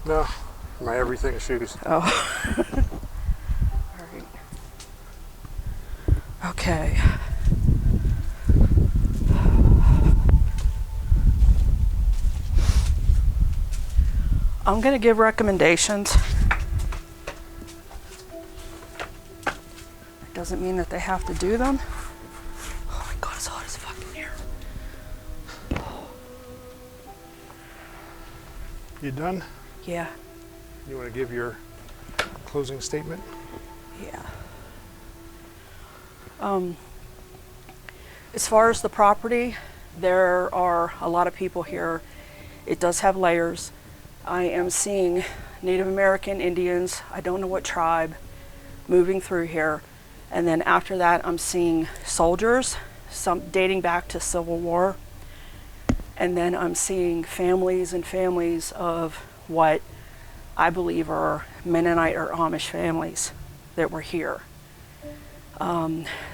No, my everything shoes. Oh. All right. Okay. I'm going to give recommendations. It doesn't mean that they have to do them. Oh my God, it's hot as fuck in here. You done? Yeah. You want to give your closing statement? Yeah. As far as the property, there are a lot of people here. It does have layers. I am seeing Native American Indians, I don't know what tribe, moving through here. And then after that, I'm seeing soldiers, some dating back to Civil War. And then I'm seeing families and families of what I believe are Mennonite or Amish families that were here.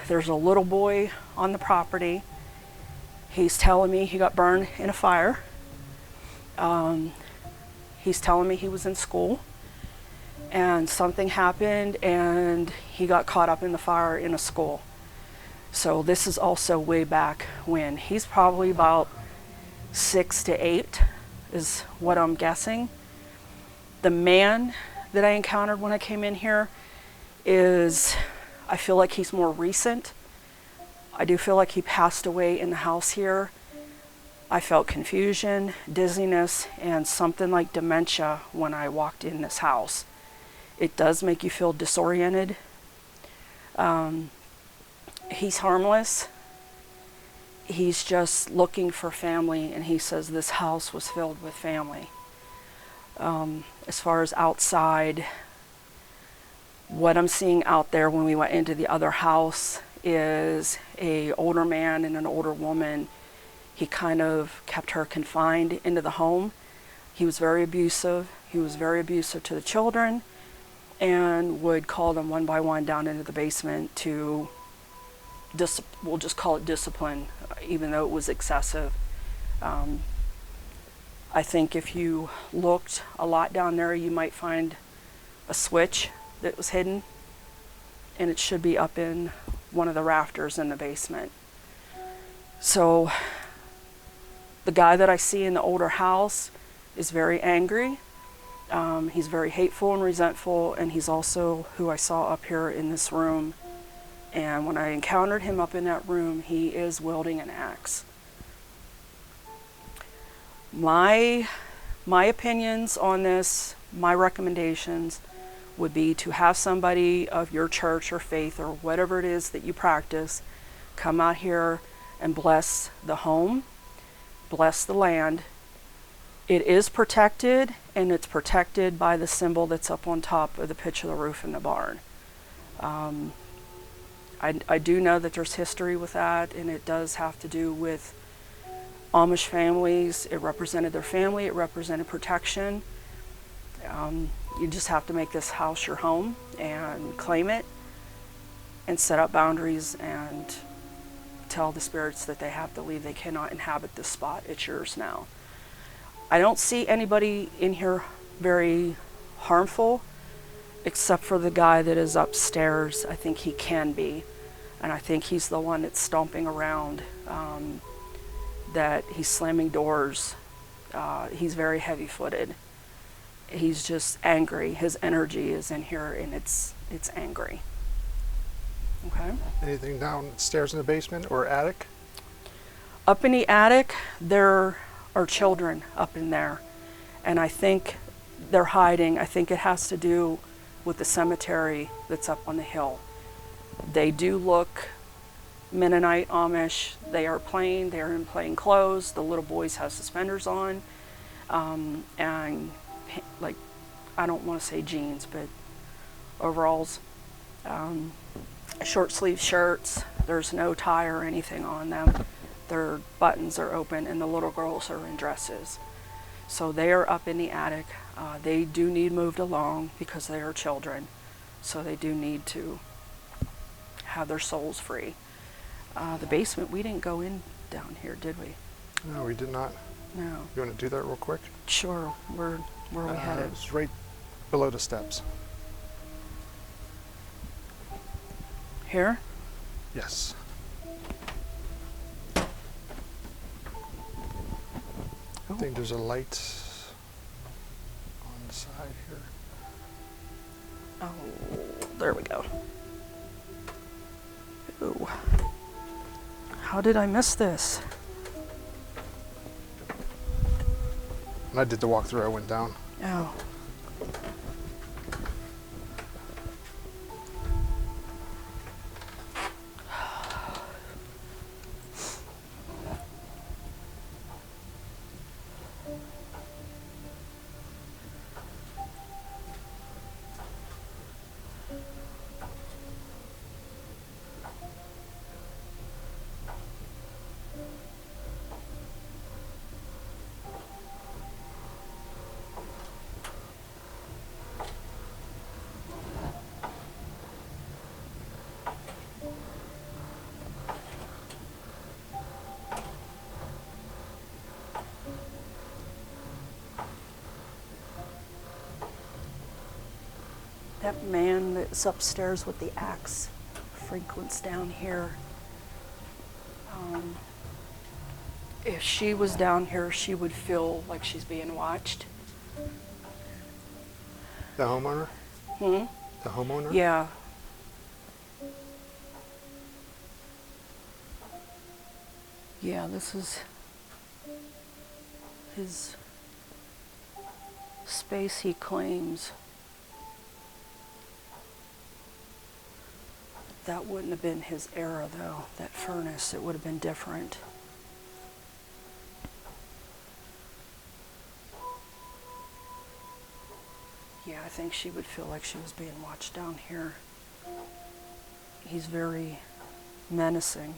There's a little boy on the property. He's telling me he got burned in a fire. He's telling me he was in school and something happened and he got caught up in the fire in a school. So this is also way back when. He's probably about 6 to 8 is what I'm guessing. The man that I encountered when I came in here is, I feel like he's more recent. I do feel like he passed away in the house here. I felt confusion, dizziness, and something like dementia when I walked in this house. It does make you feel disoriented. He's harmless. He's just looking for family, and he says this house was filled with family. As far as outside, what I'm seeing out there when we went into the other house is an older man and an older woman. He kind of kept her confined into the home. He was very abusive. He was very abusive to the children and would call them one by one down into the basement to, we'll just call it discipline, even though it was excessive. I think if you looked a lot down there, you might find a switch that was hidden, and it should be up in one of the rafters in the basement. So the guy that I see in the older house is very angry. He's very hateful and resentful, and he's also who I saw up here in this room. And when I encountered him up in that room, he is wielding an axe. My opinions on this, my recommendations would be to have somebody of your church or faith or whatever it is that you practice come out here and bless the home, bless the land. It is protected, and it's protected by the symbol that's up on top of the pitch of the roof in the barn. I do know that there's history with that, and it does have to do with Amish families. It represented their family, it represented protection. You just have to make this house your home and claim it and set up boundaries and tell the spirits that they have to leave. They cannot inhabit this spot. It's yours now. I don't see anybody in here very harmful, except for the guy that is upstairs. I think he can be. And I think he's the one that's stomping around, that he's slamming doors. He's very heavy-footed. He's just angry. His energy is in here, and it's angry. Okay? Anything downstairs in the basement or attic? Up in the attic, there are children up in there. And I think they're hiding. I think it has to do with the cemetery that's up on the hill. They do look Mennonite, Amish. They are in plain clothes. The little boys have suspenders on. And like, I don't want to say jeans, but overalls. Short sleeve shirts. There's no tie or anything on them. Their buttons are open, and the little girls are in dresses. So they are up in the attic. They do need moved along because they are children. So they do need to have their souls free. The basement, we didn't go in down here, did we? No, we did not. No. You want to do that real quick? Sure. Where are we headed? It's right below the steps. Here? Yes. I think there's a light on the side here. Oh, there we go. Ooh. How did I miss this? When I did the walkthrough, I went down. Oh. That man that's upstairs with the axe frequents down here. If she was down here, she would feel like she's being watched. The homeowner? Hmm? The homeowner? Yeah. Yeah, this is his space he claims. That wouldn't have been his era, though. That furnace, it would have been different. Yeah, I think she would feel like she was being watched down here. He's very menacing.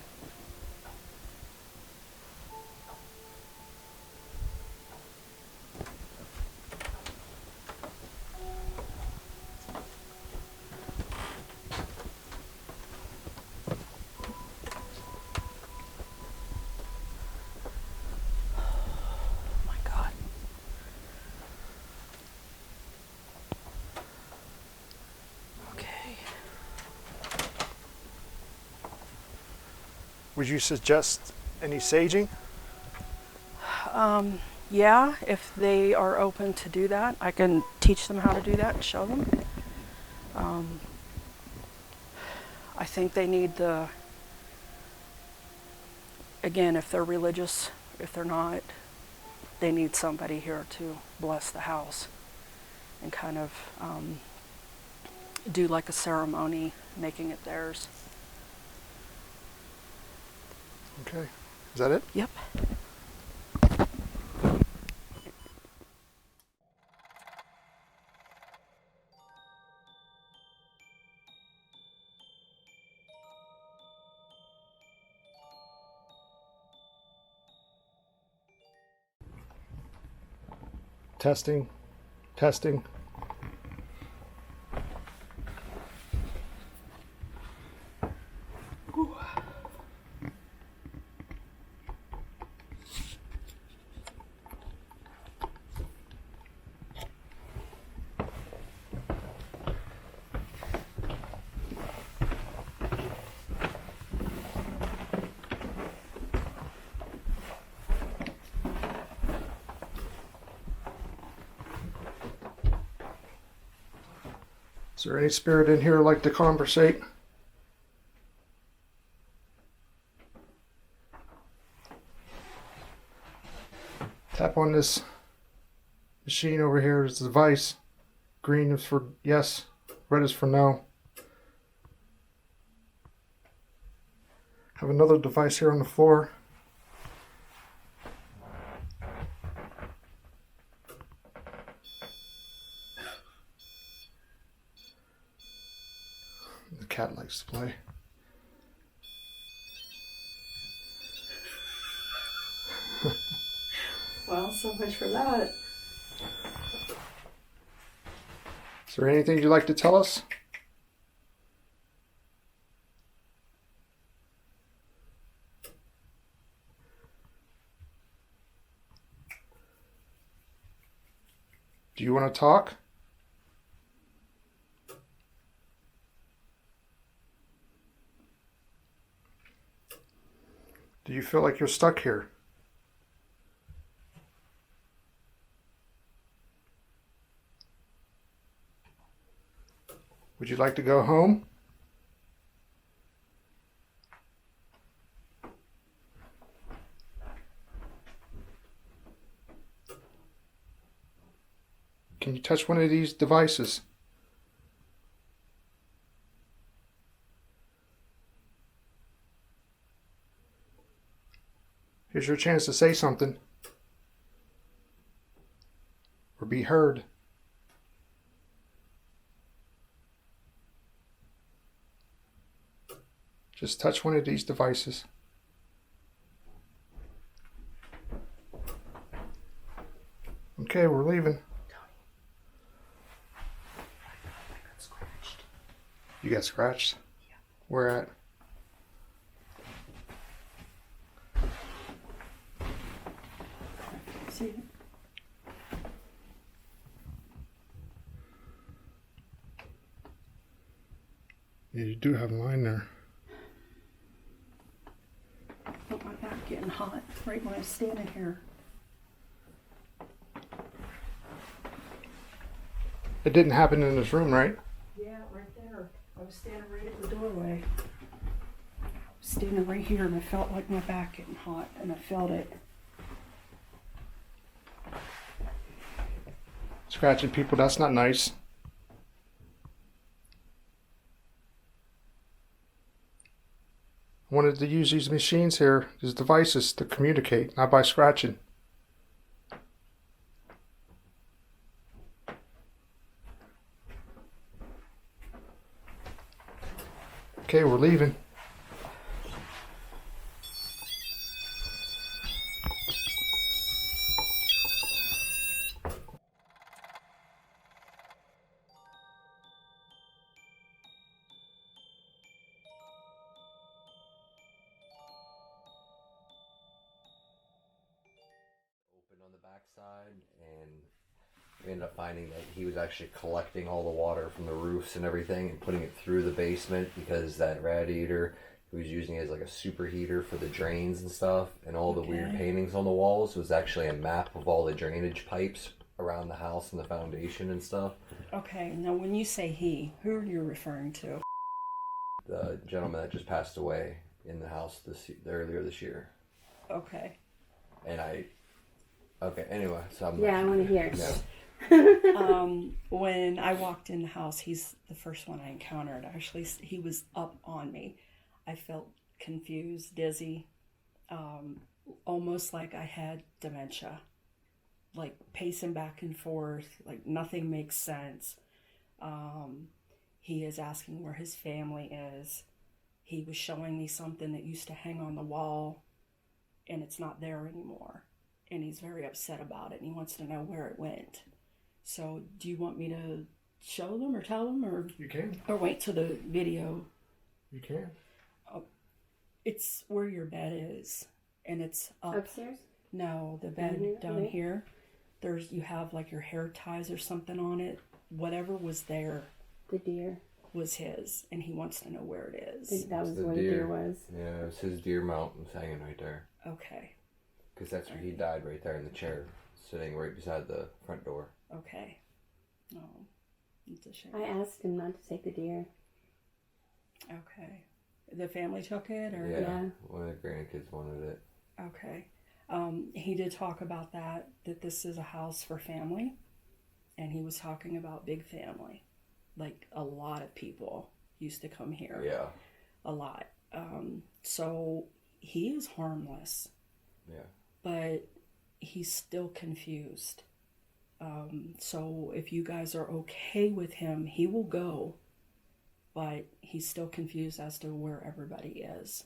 Would you suggest any saging? Yeah, if they are open to do that, I can teach them how to do that and show them. I think they need again, if they're religious, if they're not, they need somebody here to bless the house and kind of do like a ceremony, making it theirs. Okay. Is that it? Yep. Testing. Testing. Is there any spirit in here like to conversate? Tap on this machine over here. Is the device. Green is for yes, red is for no. Have another device here on the floor. The cat likes to play. Well, so much for that. Is there anything you'd like to tell us? Do you want to talk? Do you feel like you're stuck here? Would you like to go home? Can you touch one of these devices? Here's your chance to say something or be heard. Just touch one of these devices. Okay, we're leaving. You got scratched? Yeah. Where at? See it? Yeah, you do have a line there. Felt my back getting hot right when I was standing here. It didn't happen in this room, right? Yeah, right there. I was standing right at the doorway. I was standing right here and I felt like my back getting hot and I felt it. Scratching people, that's not nice. I wanted to use these machines here, these devices, to communicate, not by scratching. Okay, we're leaving. Open on the backside, and we ended up finding that he was actually collecting all the water from the roofs and everything and putting it through the basement because that radiator he was using as like a superheater for the drains and stuff, and all the weird paintings on the walls was actually a map of all the drainage pipes around the house and the foundation and stuff. Okay, now when you say he, who are you referring to? The gentleman that just passed away in the house earlier this year. Okay. And anyway, so I'm Yeah, I want to hear. Yeah. When I walked in the house, he's the first one I encountered. Actually, he was up on me. I felt confused, dizzy, almost like I had dementia, like pacing back and forth, like nothing makes sense. He is asking where his family is. He was showing me something that used to hang on the wall, and it's not there anymore. And he's very upset about it, and he wants to know where it went. So do you want me to show them or tell them, or You can. or wait till the video? You can. It's where your bed is, and it's up. Upstairs? No, the bed down here. You have like your hair ties or something on it. Whatever was there The deer. was his, and he wants to know where it is. That was The where the deer was. Yeah, it was his deer mount was hanging right there. Okay. Because that's where he died, right there in the chair, sitting right beside the front door. Okay. Oh, It's a shame. I asked him not to take the deer. Okay. The family took it, or? Yeah. One of the grandkids wanted it. Okay. He did talk about that this is a house for family. And he was talking about big family. Like, a lot of people used to come here. Yeah. A lot. So he is harmless. Yeah. But he's still confused. So if you guys are okay with him, he will go. But he's still confused as to where everybody is.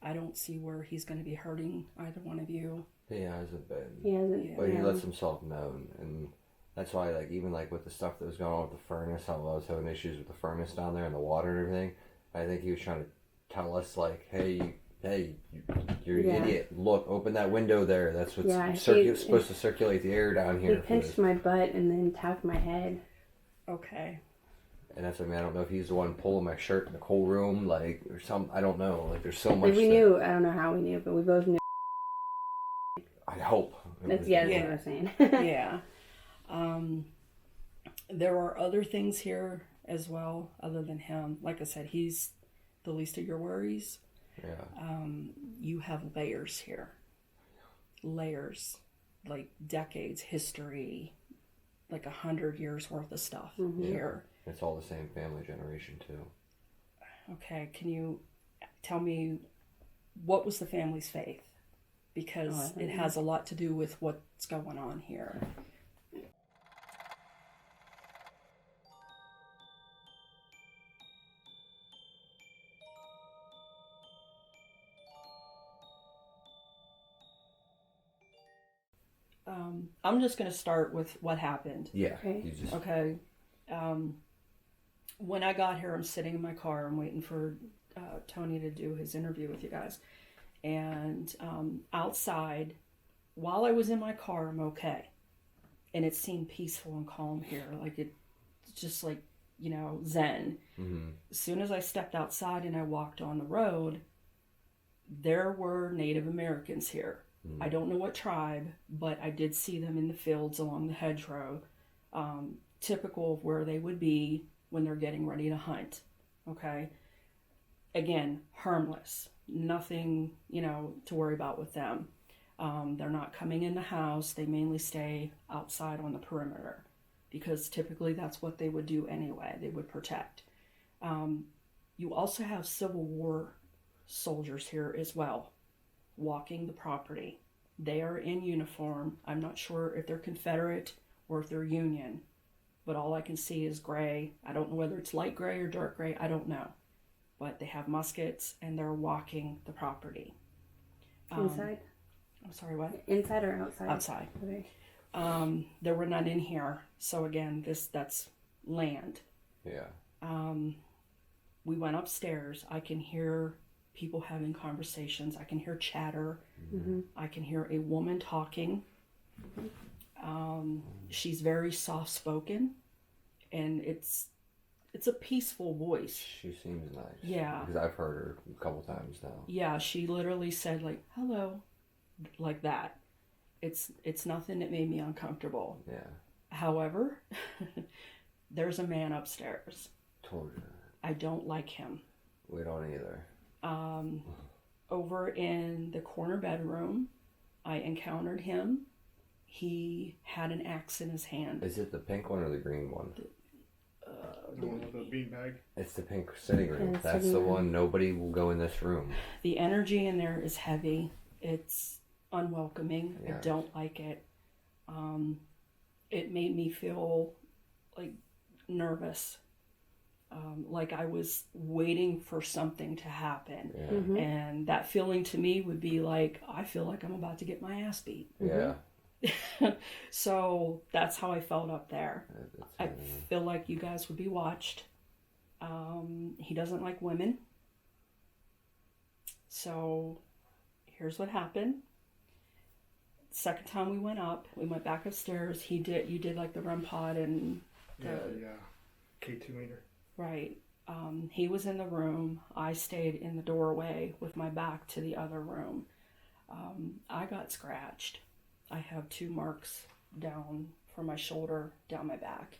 I don't see where he's going to be hurting either one of you. He hasn't been. He hasn't. But he lets himself known. And that's why, like, even like with the stuff that was going on with the furnace, how I was having issues with the furnace down there and the water and everything, I think he was trying to tell us, like, hey, you're an idiot. Look, open that window there. That's what's supposed to circulate the air down here. He pinched my butt and then tapped my head. Okay. And that's, I mean, I don't know if he's the one pulling my shirt in the cold room, like, or some, I don't know. Like, there's so much. We knew, I don't know how we knew, but we both knew. I hope. That's what I was saying. Yeah. There are other things here as well, other than him. Like I said, he's the least of your worries. Yeah. You have layers here. Layers. Like decades, history, like 100 years worth of stuff here. It's all the same family generation, too. Okay, can you tell me, what was the family's faith? Because it has a lot to do with what's going on here. I'm just going to start with what happened. Yeah. Okay. When I got here, I'm sitting in my car. I'm waiting for Tony to do his interview with you guys. And outside, while I was in my car, I'm okay. And it seemed peaceful and calm here. Like, it's just like, you know, zen. Mm-hmm. As soon as I stepped outside and I walked on the road, there were Native Americans here. I don't know what tribe, but I did see them in the fields along the hedgerow, typical of where they would be when they're getting ready to hunt. Okay? Again, harmless. Nothing, you know, to worry about with them. They're not coming in the house. They mainly stay outside on the perimeter because typically that's what they would do anyway. They would protect. You also have Civil War soldiers here as well, walking the property. They are in uniform. I'm not sure if they're Confederate or if they're Union, but all I can see is gray. I don't know whether it's light gray or dark gray. I don't know. But they have muskets and they're walking the property. Inside? I'm sorry, what? Inside or outside? Outside. Okay. There were none in here. So again, that's land. Yeah. We went upstairs. I can hear people having conversations. I can hear chatter. Mm-hmm. I can hear a woman talking. She's very soft-spoken, and it's a peaceful voice. She seems nice. Yeah. Because I've heard her a couple times now. Yeah, she literally said, like, hello, like that. It's nothing that made me uncomfortable. Yeah. However, there's a man upstairs. Told you. I don't like him. We don't either. Over in the corner bedroom, I encountered him. He had an axe in his hand. Is it the pink one or the green one? The one with the beanbag. It's the pink sitting room. Yeah, That's sitting the room. one. Nobody will go in this room. The energy in there is heavy. It's unwelcoming. Yeah. I don't like it. It made me feel like nervous. Like I was waiting for something to happen. Yeah. Mm-hmm. And that feeling to me would be like, I feel like I'm about to get my ass beat. Yeah. So that's how I felt up there. I It's, feel like you guys would be watched. He doesn't like women. So here's what happened. Second time we went up, we went back upstairs. You did like the REM pod and the K2 meter. right. He was in the room. I stayed in the doorway with my back to the other room. I got scratched. I have 2 marks down from my shoulder, down my back.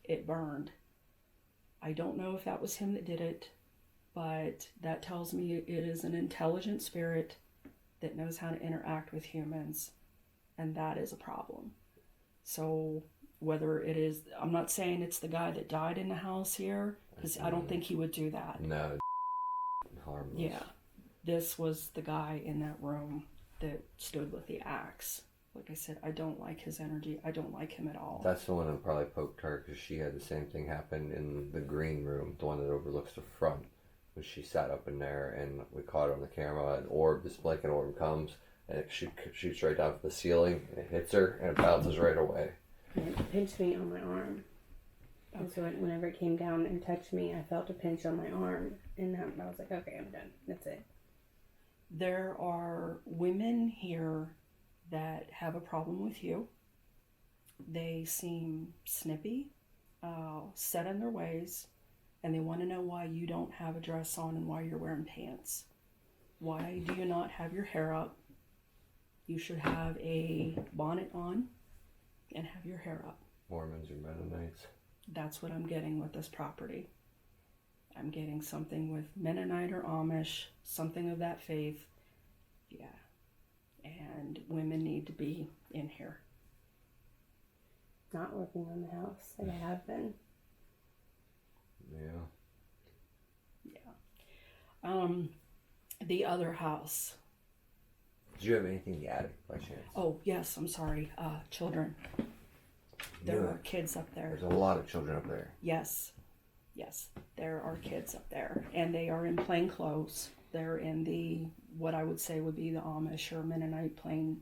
it burned. I don't know if that was him that did it, but that tells me it is an intelligent spirit that knows how to interact with humans, and that is a problem. So whether it is, I'm not saying it's the guy that died in the house here, because I don't think he would do that. No, harmless. Yeah, this was the guy in that room that stood with the axe. Like I said, I don't like his energy. I don't like him at all. That's the one that probably poked her, because she had the same thing happen in the green room, the one that overlooks the front. When she sat up in there, and we caught her on the camera. An orb, this blanket orb comes, and it shoots right down to the ceiling, and it hits her, and it bounces right away. And it pinched me on my arm. And so whenever it came down and touched me, I felt a pinch on my arm. And I was like, okay, I'm done. That's it. There are women here that have a problem with you. They seem snippy, set in their ways, and they want to know why you don't have a dress on and why you're wearing pants. Why do you not have your hair up? You should have a bonnet on and have your hair up. Mormons or Mennonites. That's what I'm getting with this property. I'm getting something with Mennonite or Amish, something of that faith. Yeah. And women need to be in here. Not working on the house like I have been. Yeah. Yeah. The other house. Did you have anything in the attic by chance? Oh, yes, I'm sorry. Children. There are kids up there. There's a lot of children up there. Yes. Yes, there are kids up there. And they are in plain clothes. They're in the, what I would say would be the Amish or Mennonite plain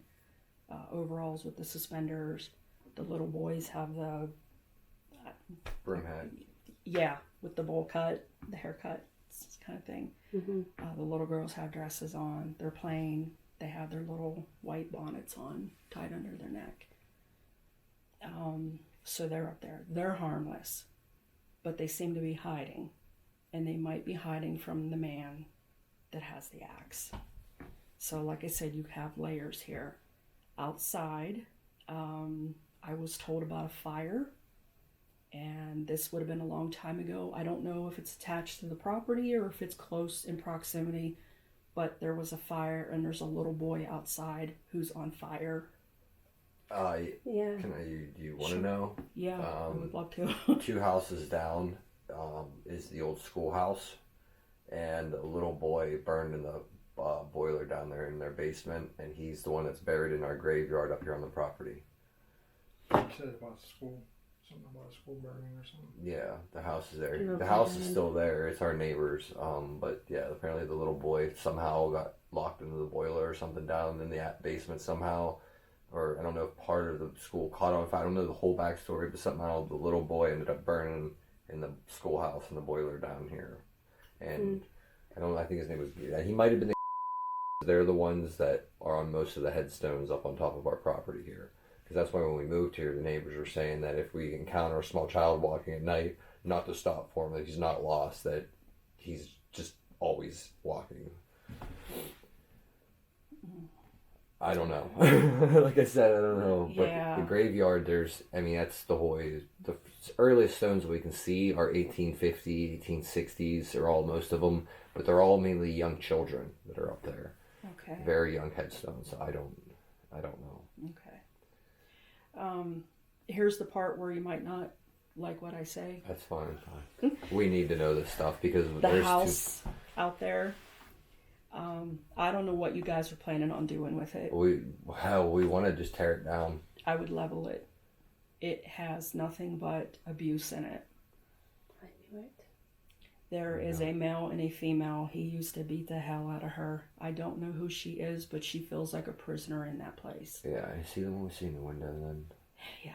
overalls with the suspenders. The little boys have the... Brim hat. Yeah, with the bowl cut, the haircut, kind of thing. Mm-hmm. The little girls have dresses on. They're plain. They have their little white bonnets on, tied under their neck. So they're up there. They're harmless, but they seem to be hiding, and they might be hiding from the man that has the axe. So like I said, you have layers here. Outside, I was told about a fire, and this would have been a long time ago. I don't know if it's attached to the property or if it's close in proximity, but there was a fire, and there's a little boy outside who's on fire. Yeah. Do you want to Sure. know? Yeah, I would love to. 2 houses down is the old schoolhouse, and a little boy burned in the boiler down there in their basement, and he's the one that's buried in our graveyard up here on the property. You said about school, something about a school burning or something. Yeah, the house is there. Okay. The house is still there. It's our neighbors. But yeah, apparently the little boy somehow got locked into the boiler or something down in the basement somehow. Or I don't know if part of the school caught on fire. I don't know the whole backstory, but somehow the little boy ended up burning in the schoolhouse in the boiler down here. And I think his name was, he might have been they're the ones that are on most of the headstones up on top of our property here. Because that's why when we moved here, the neighbors were saying that if we encounter a small child walking at night, not to stop for him, that he's not lost, that he's just always walking. I don't know. Like I said, I don't know. But Yeah. the graveyard, that's the whole, the earliest stones we can see are 1850, 1860s, or all most of them, but they're all mainly young children that are up there. Okay. Very young headstones. I don't know. Okay. Here's the part where you might not like what I say. That's fine. We need to know this stuff because The there's house out there. I don't know what you guys are planning on doing with it. we want to just tear it down. I would level it. It has nothing but abuse in it. I knew it. There is a male and a female. He used to beat the hell out of her. I don't know who she is, but she feels like a prisoner in that place. Yeah, I see the one we see in the window then. Yeah.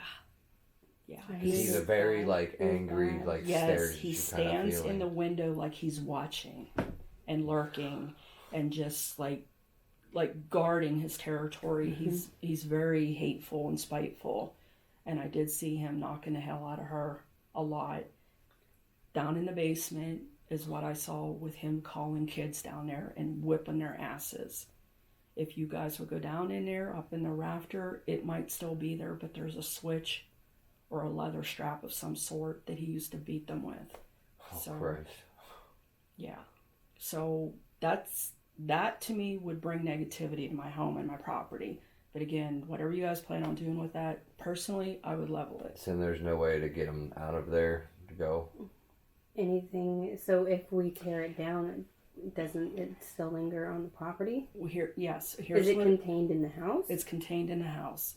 Yeah. He's a very angry, Yes, stares. he at you kind of stands in feeling. the window like he's watching and lurking and just like guarding his territory. He's very hateful and spiteful. And I did see him knocking the hell out of her a lot. Down in the basement is what I saw with him calling kids down there and whipping their asses. If you guys would go down in there, up in the rafter, it might still be there, but there's a switch or a leather strap of some sort that he used to beat them with. Oh, So, Christ. yeah. So that to me would bring negativity to my home and my property. But again, whatever you guys plan on doing with that, personally, I would level it. So there's no way to get him out of there to go? Anything, so if we tear it down, doesn't it still linger on the property? Here's Is it what contained in the house? it's contained in the house.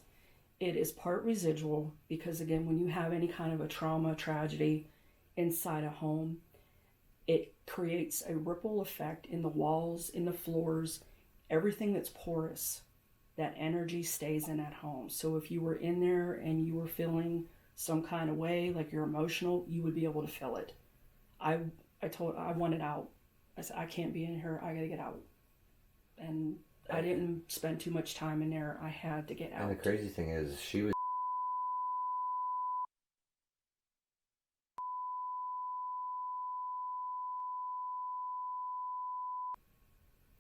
It is part residual because, again, when you have any kind of a trauma, tragedy inside a home, it creates a ripple effect in the walls, in the floors, everything that's porous. That energy stays in that home. So if you were in there and you were feeling some kind of way, like you're emotional, you would be able to feel it. I wanted out. I said, I can't be in here. I gotta get out. And I didn't spend too much time in there. I had to get out. And the crazy thing is, she was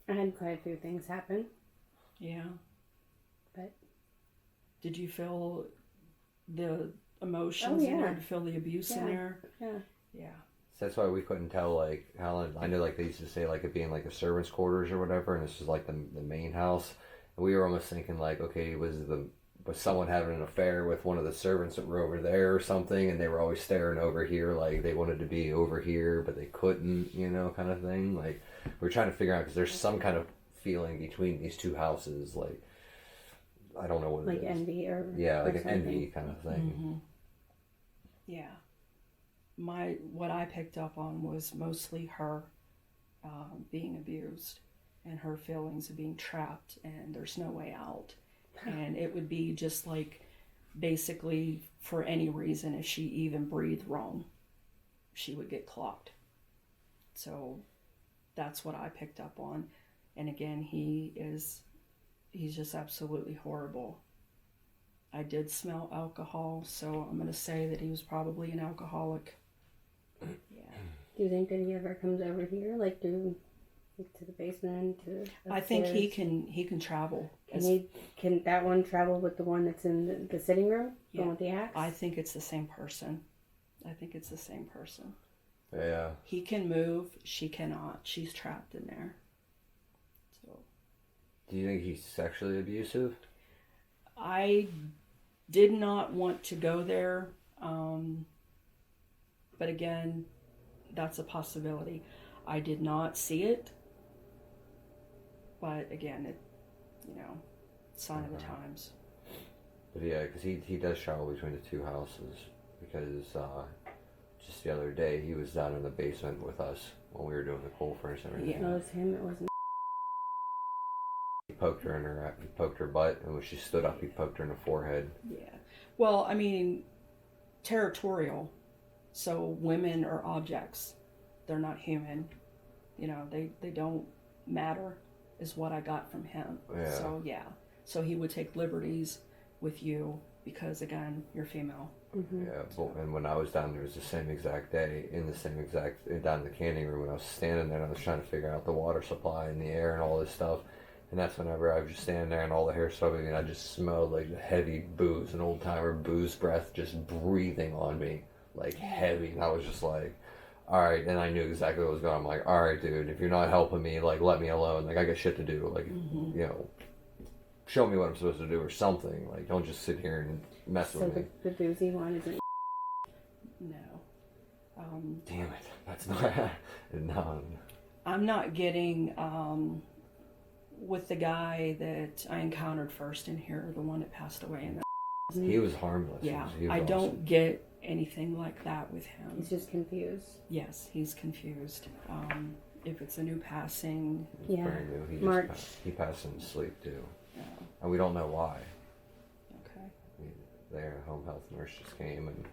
I had quite a few things happen, Yeah. but Did you feel the emotions in there? Did you feel the abuse in there? yeah. Yeah. So that's why we couldn't tell, like, how, I know, like, they used to say, like, it being, like, the servants' quarters or whatever, and this was, like, the main house. And we were almost thinking, like, okay, was someone having an affair with one of the servants that were over there or something, and they were always staring over here, like, they wanted to be over here, but they couldn't, you know, kind of thing. Like, we're trying to figure out, because there's some kind of feeling between these two houses, like, I don't know what Like it is. envy or Yeah, like or an something. envy kind of thing. Mm-hmm. Yeah. What I picked up on was mostly her being abused and her feelings of being trapped and there's no way out. And it would be just like basically for any reason, if she even breathed wrong, she would get clocked. So that's what I picked up on. And again, he's just absolutely horrible. I did smell alcohol, so I'm going to say that he was probably an alcoholic. Yeah. Do you think that he ever comes over here, like to the basement, to upstairs? I think he can travel. Can that one travel with the one that's in the sitting room? The one with the axe? I think it's the same person. Yeah. He can move, she cannot. She's trapped in there. So Do you think he's sexually abusive? I did not want to go there, but again, that's a possibility. I did not see it, but again, sign of the times. But yeah, because he does travel between the two houses, because just the other day he was down in the basement with us when we were doing the coal furnace and everything. Yeah. It was him, it wasn't. He poked her butt, and when she stood up, he poked her in the forehead. Yeah. Well, I mean, territorial. So women are objects. They're not human. They don't matter, is what I got from him. Yeah. So, yeah. So he would take liberties with you because, again, you're female. Mm-hmm. Yeah, and when I was down there, it was the same exact day, down in the canning room, when I was standing there and I was trying to figure out the water supply and the air and all this stuff. And that's whenever I was just standing there and all the hair started, and I just smelled like the heavy booze, an old timer booze breath just breathing on me, like heavy. And I was just like, all right. And I knew exactly what was going on. I'm like, all right, dude, if you're not helping me, like, let me alone. Like, I got shit to do. Like, show me what I'm supposed to do or something. Like, don't just sit here and mess with me. So the boozy one isn't. No. Damn it. That's not. No. I'm not getting with the guy that I encountered first in here, the one that passed away in the He was harmless. Yeah, He was I awesome. don't get anything like that with him. He's just confused. Yes, he's confused. If it's a new passing, It's Yeah. brand new. March. He passed in sleep too, no. and we don't know why. Okay. Their home health nurse just came and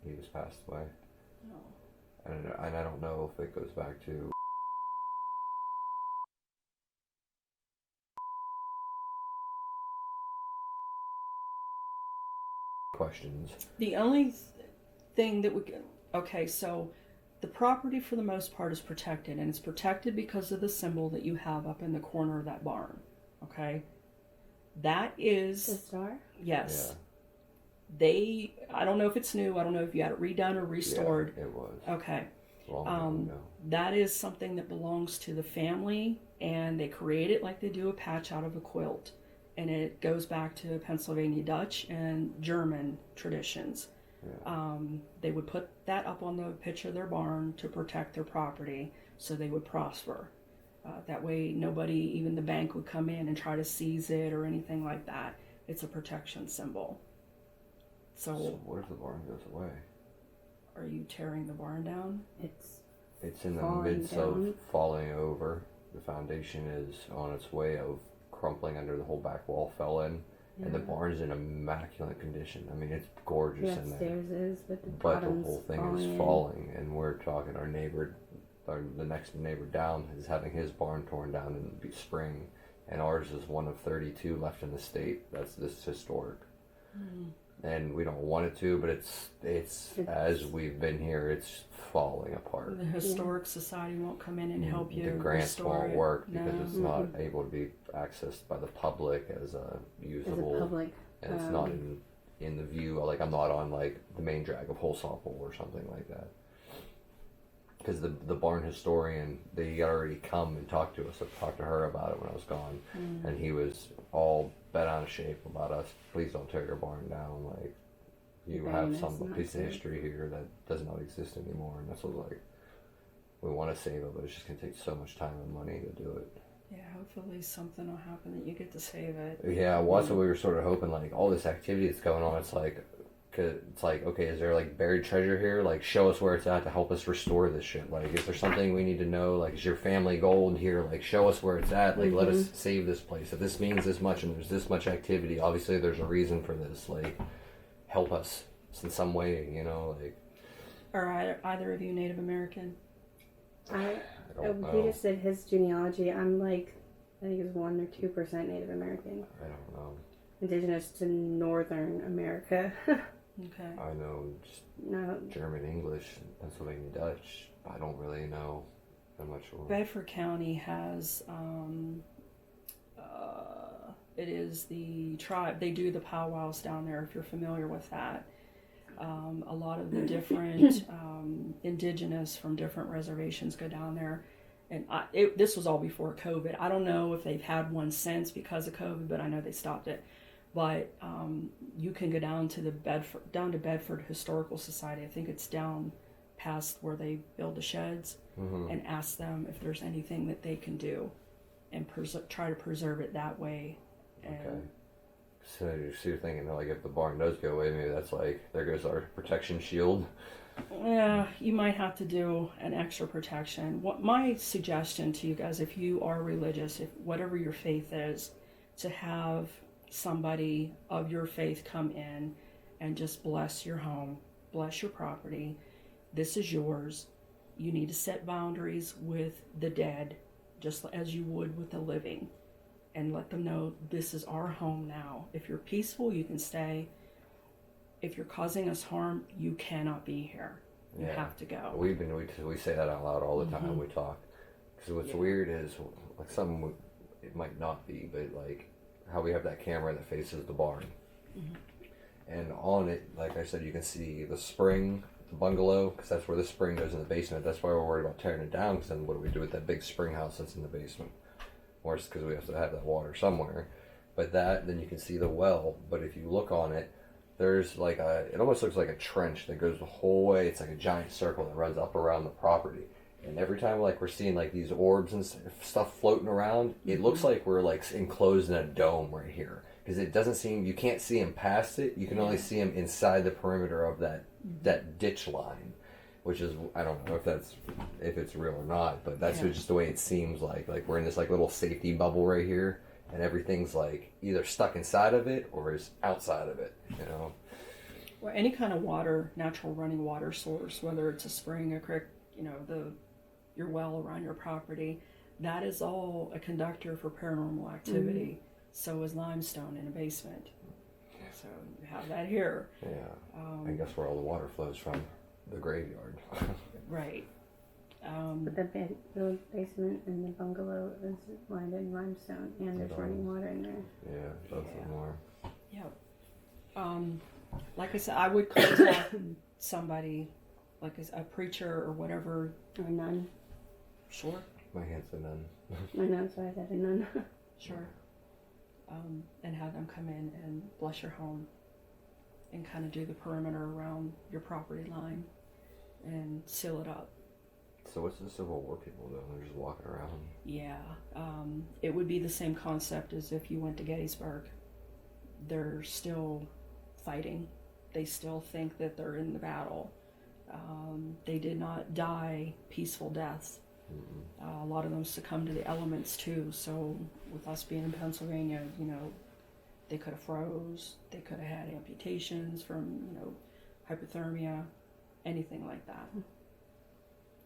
he was passed away. No. And I don't know if it goes back to. Questions. The only thing that we can, okay, so the property for the most part is protected, and it's protected because of the symbol that you have up in the corner of that barn. Okay, that The is star? yes. I don't know if it's new. I don't know if you had it redone or restored. Yeah, it was. Okay. Long time ago. That is something that belongs to the family, and they create it like they do a patch out of a quilt. And it goes back to Pennsylvania Dutch and German traditions. Yeah. They would put that up on the pitch of their barn to protect their property so they would prosper. That way nobody, even the bank, would come in and try to seize it or anything like that. It's a protection symbol. So what if the barn goes away? Are you tearing the barn down? It's in the falling midst down. of falling over. The foundation is on its way of crumpling under. The whole back wall fell in. And the barn's in immaculate condition. I mean, it's gorgeous in there. Upstairs is, but the But the bottom's whole thing falling is in. falling, and we're talking our neighbor, the next neighbor down, is having his barn torn down in the spring, and ours is one of 32 left in the state. That's this historic, and we don't want it to, but it's as we've been here, it's falling apart. The Historic Society won't come in and help you The grants restore won't it. work because No. it's not able to be accessed by the public as a usable, As a public, and it's not in the view. Like, I'm not on like the main drag of Holsopple or something like that. Because the barn historian, they already come and talked to us. I talked to her about it when I was gone, and he was all bent out of shape about us. Please don't tear your barn down. Like, you have some piece of history here that does not exist anymore, and that's what like we want to save it, but it's just gonna take so much time and money to do it. Yeah, hopefully something will happen that you get to save it. Yeah, well, that's what we were sort of hoping. Like, all this activity that's going on, it's like, okay, is there like buried treasure here? Like, show us where it's at to help us restore this shit. Like, is there something we need to know? Like, is your family gold here? Like, show us where it's at. Like, let us save this place. If this means this much and there's this much activity, obviously there's a reason for this. Like, help us in some way, you know? Like, Are either of you Native American? I don't He know. just did his genealogy. I'm like, I think it's 1 or 2% Native American. I don't know. Indigenous to Northern America. Okay. I know just No, German, English, Pennsylvania Dutch. I don't really know that much. Bedford County has, it is the tribe, they do the powwows down there, if you're familiar with that. A lot of the different indigenous from different reservations go down there. And this was all before COVID. I don't know if they've had one since because of COVID, but I know they stopped it. But you can go down to Bedford Historical Society. I think it's down past where they build the sheds, and ask them if there's anything that they can do, and try to preserve it that way. And Okay. So you're thinking, like, if the barn does go away, maybe that's like, there goes our protection shield. yeah, you might have to do an extra protection. What my suggestion to you guys, if you are religious, if whatever your faith is, to have somebody of your faith come in and just bless your home, bless your property. This is yours. You need to set boundaries with the dead, just as you would with the living, and let them know this is our home now. If you're peaceful, you can stay. If you're causing us harm, you cannot be here. You have to go. We say that out loud all the time. We talk. Because what's weird is, like, something it might not be, but like how we have that camera that faces the barn, and on it, like I said, you can see the spring, the bungalow, because that's where the spring goes in the basement. That's why we're worried about tearing it down. Because then what do we do with that big spring house that's in the basement? Or it's because we have to have that water somewhere. But then you can see the well. But if you look on it, there's like it almost looks like a trench that goes the whole way. It's like a giant circle that runs up around the property. And every time, like, we're seeing like these orbs and stuff floating around, it looks like we're like enclosed in a dome right here. Because it doesn't seem, you can't see him past it. You can only see him inside the perimeter of that ditch line, which is, I don't know if it's real or not, but that's just the way it seems like. Like, we're in this like little safety bubble right here, and everything's like either stuck inside of it or is outside of it, you know. Or any kind of water, natural running water source, whether it's a spring, a creek, you know, your well around your property, that is all a conductor for paranormal activity. So is limestone in a basement. So you have that here. Yeah. I guess where all the water flows from, the graveyard. Right. but the basement and the bungalow is lined in limestone, and there's running water in there. Yeah, both of them are. Yep. Like I said, I would contact somebody, like a preacher or whatever. Or none. Sure. My hands are none. I know, so I said a none. Sure. And have them come in and bless your home and kind of do the perimeter around your property line and seal it up. So what's the Civil War people doing? They're just walking around. Yeah. It would be the same concept as if you went to Gettysburg. They're still fighting. They still think that they're in the battle. They did not die peaceful deaths. A lot of them succumbed to the elements too. So with us being in Pennsylvania, you know, they could have froze. They could have had amputations from, you know, hypothermia, anything like that.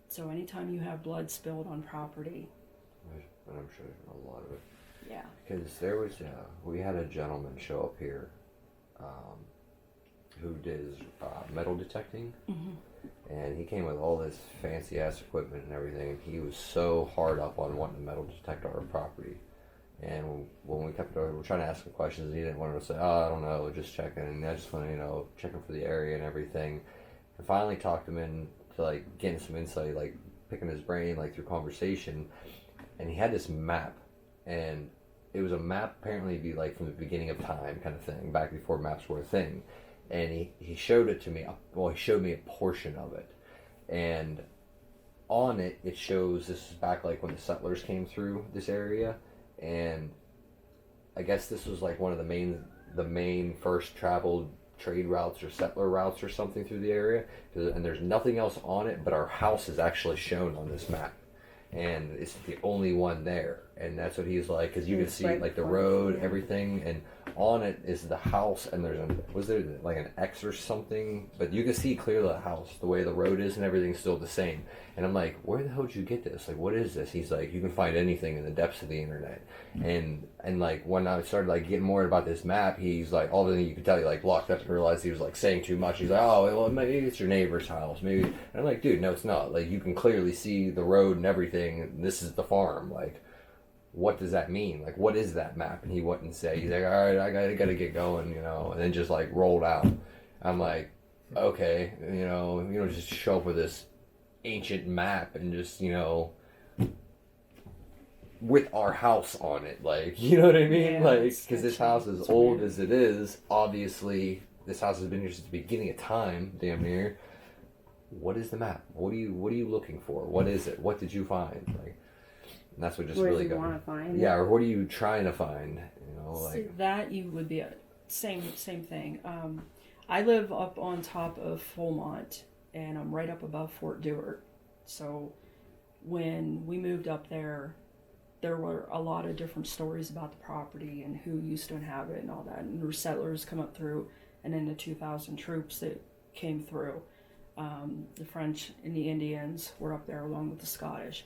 So anytime you have blood spilled on property, And I'm sure there's a lot of it. yeah. Because there was, we had a gentleman show up here who did metal detecting. And he came with all this fancy ass equipment and everything. And he was so hard up on wanting to metal detect our property. And when we kept we're trying to ask him questions, he didn't want to say, "Oh, I don't know, just checking." And I just want to, you know, checking for the area and everything. And finally talked him into like getting some insight, like picking his brain, like through conversation. And he had this map, and it was a map apparently be like from the beginning of time kind of thing, back before maps were a thing. And he showed it to me. Well, he showed me a portion of it, and on it it shows this is back like when the settlers came through this area, and I guess this was like one of the main first traveled trade routes or settler routes or something through the area. And there's nothing else on it, but our house is actually shown on this map, and it's the only one there. And that's what he's like, because you can see like the road, everything, and on it is the house, and was there like an X or something? But you can see clearly the house, the way the road is, and everything's still the same. And I'm like, where the hell did you get this? Like, what is this? He's like, you can find anything in the depths of the internet. And like when I started like getting more about this map, he's like, all of a sudden you could tell he like locked up and realized he was like saying too much. He's like, oh well, maybe it's your neighbor's house, maybe. And I'm like, dude, no, it's not. Like you can clearly see the road and everything. This is the farm. Like, what does that mean? Like, what is that map? And he wouldn't say. He's like, all right, I gotta get going, you know, and then just like rolled out. I'm like, okay, you know, just show up with this ancient map and just, you know, with our house on it, like, you know what I mean? Yeah, like, because this house is old weird. as it is. Obviously, this house has been here since the beginning of time, damn near. What is the map? What are you looking for? What is it? What did you find? Like. And that's what just Where really do you got want to find? Yeah, or what are you trying to find? You know, like So that you would be a same thing. I live up on top of Fulmont, and I'm right up above Fort Dewart. So when we moved up there were a lot of different stories about the property and who used to inhabit and all that. And there were settlers come up through, and then the 2,000 troops that came through. The French and the Indians were up there along with the Scottish.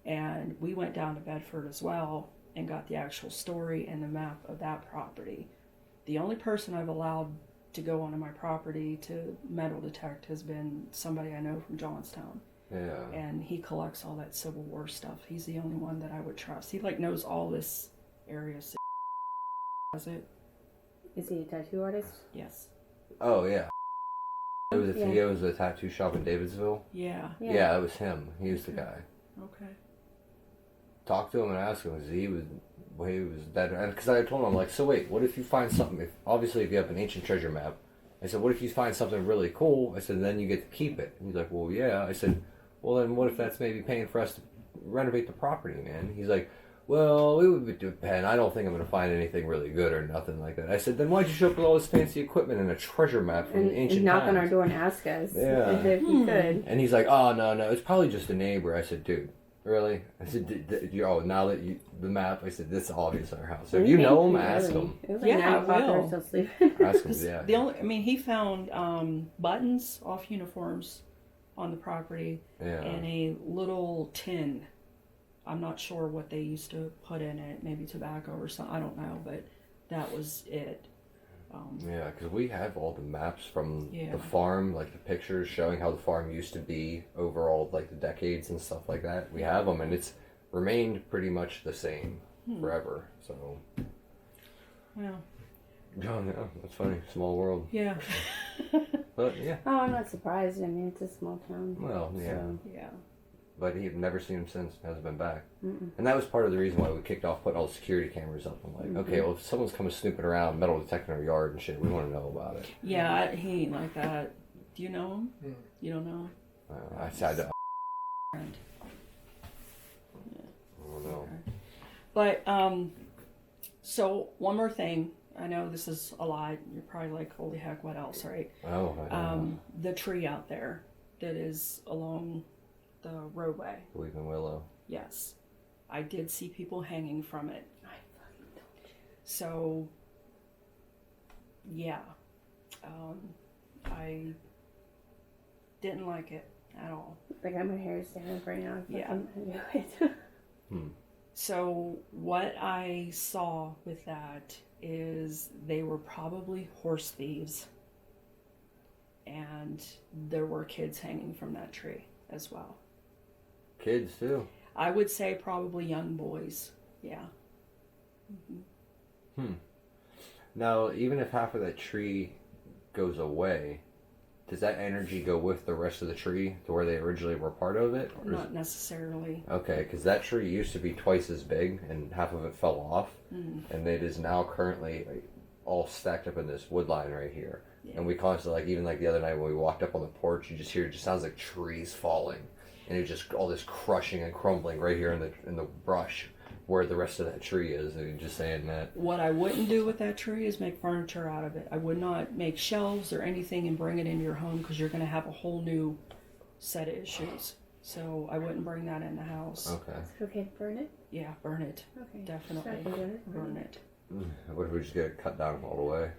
And we went down to Bedford as well and got the actual story and the map of that property. The only person I've allowed to go onto my property to metal detect has been somebody I know from Johnstown. yeah. And he collects all that Civil War stuff. He's the only one that I would trust. He like knows all this area. Does it? Is he a tattoo artist? Yes. Oh yeah. It was Yeah. he owns a tattoo shop in Davidsville. Yeah. Yeah, it was him. He was the guy. Okay. Talk to him and ask him because he was dead. And because I told him, I'm like, so wait, what if you find something? Obviously, if you have an ancient treasure map, I said, what if you find something really cool? I said, then you get to keep it. And he's like, well, yeah. I said, well, then what if that's maybe paying for us to renovate the property, man? He's like, well, it would depend. I don't think I'm going to find anything really good or nothing like that. I said, then why'd you show up with all this fancy equipment and a treasure map from ancient knock times? on our door and ask us Yeah. if you could. And he's like, oh, no, it's probably just a neighbor. I said, dude, really? I said, now that the map, I said, this is obviously our house. So if you know him, ask him. It was like Yeah, 9 I o'clock and will. we're still sleeping. Ask him, yeah. He found buttons off uniforms on the property Yeah. and a little tin. I'm not sure what they used to put in it, maybe tobacco or something. I don't know, but that was it. Yeah, because we have all the maps from Yeah. the farm, like the pictures showing how the farm used to be over all like the decades and stuff like that. We have them, and it's remained pretty much the same forever. So Well, Oh, yeah, that's funny. Small world. Yeah. But yeah. Oh, I'm not surprised. I mean, it's a small town. Well, yeah. So. Yeah. But he'd never seen him since. Hasn't been back. Mm-mm. And that was part of the reason why we kicked off putting all the security cameras up. I'm like, okay, well, if someone's coming snooping around, metal detecting our yard and shit, we want to know about it. Yeah, he ain't like that. Do you know him? Mm. You don't know him? I said, Friend. I don't know. But, so one more thing. I know this is a lot. You're probably like, holy heck, what else, right? Oh, I don't know. The tree out there that is along the roadway. Weeping Willow. Yes. I did see people hanging from it. So, yeah. I didn't like it at all. I got my hair standing up right now. Yeah. Hmm. So what I saw with that is they were probably horse thieves, and there were kids hanging from that tree as well. Kids, too. I would say probably young boys. Yeah. Now, even if half of that tree goes away, does that energy go with the rest of the tree to where they originally were part of it? Or Not necessarily. Okay, because that tree used to be twice as big, and half of it fell off, and it is now currently all stacked up in this wood line right here. Yeah. And we constantly, like, even like the other night when we walked up on the porch, you just hear, it just sounds like trees falling, and it's just all this crushing and crumbling right here in the brush where the rest of that tree is. And you're just saying that. What I wouldn't do with that tree is make furniture out of it. I would not make shelves or anything and bring it into your home because you're going to have a whole new set of issues. So I wouldn't bring that in the house. Okay. Is it okay to burn it? Yeah, burn it. Okay. Definitely. Sorry, burn it. Burn it. What if we just get it cut down all the way?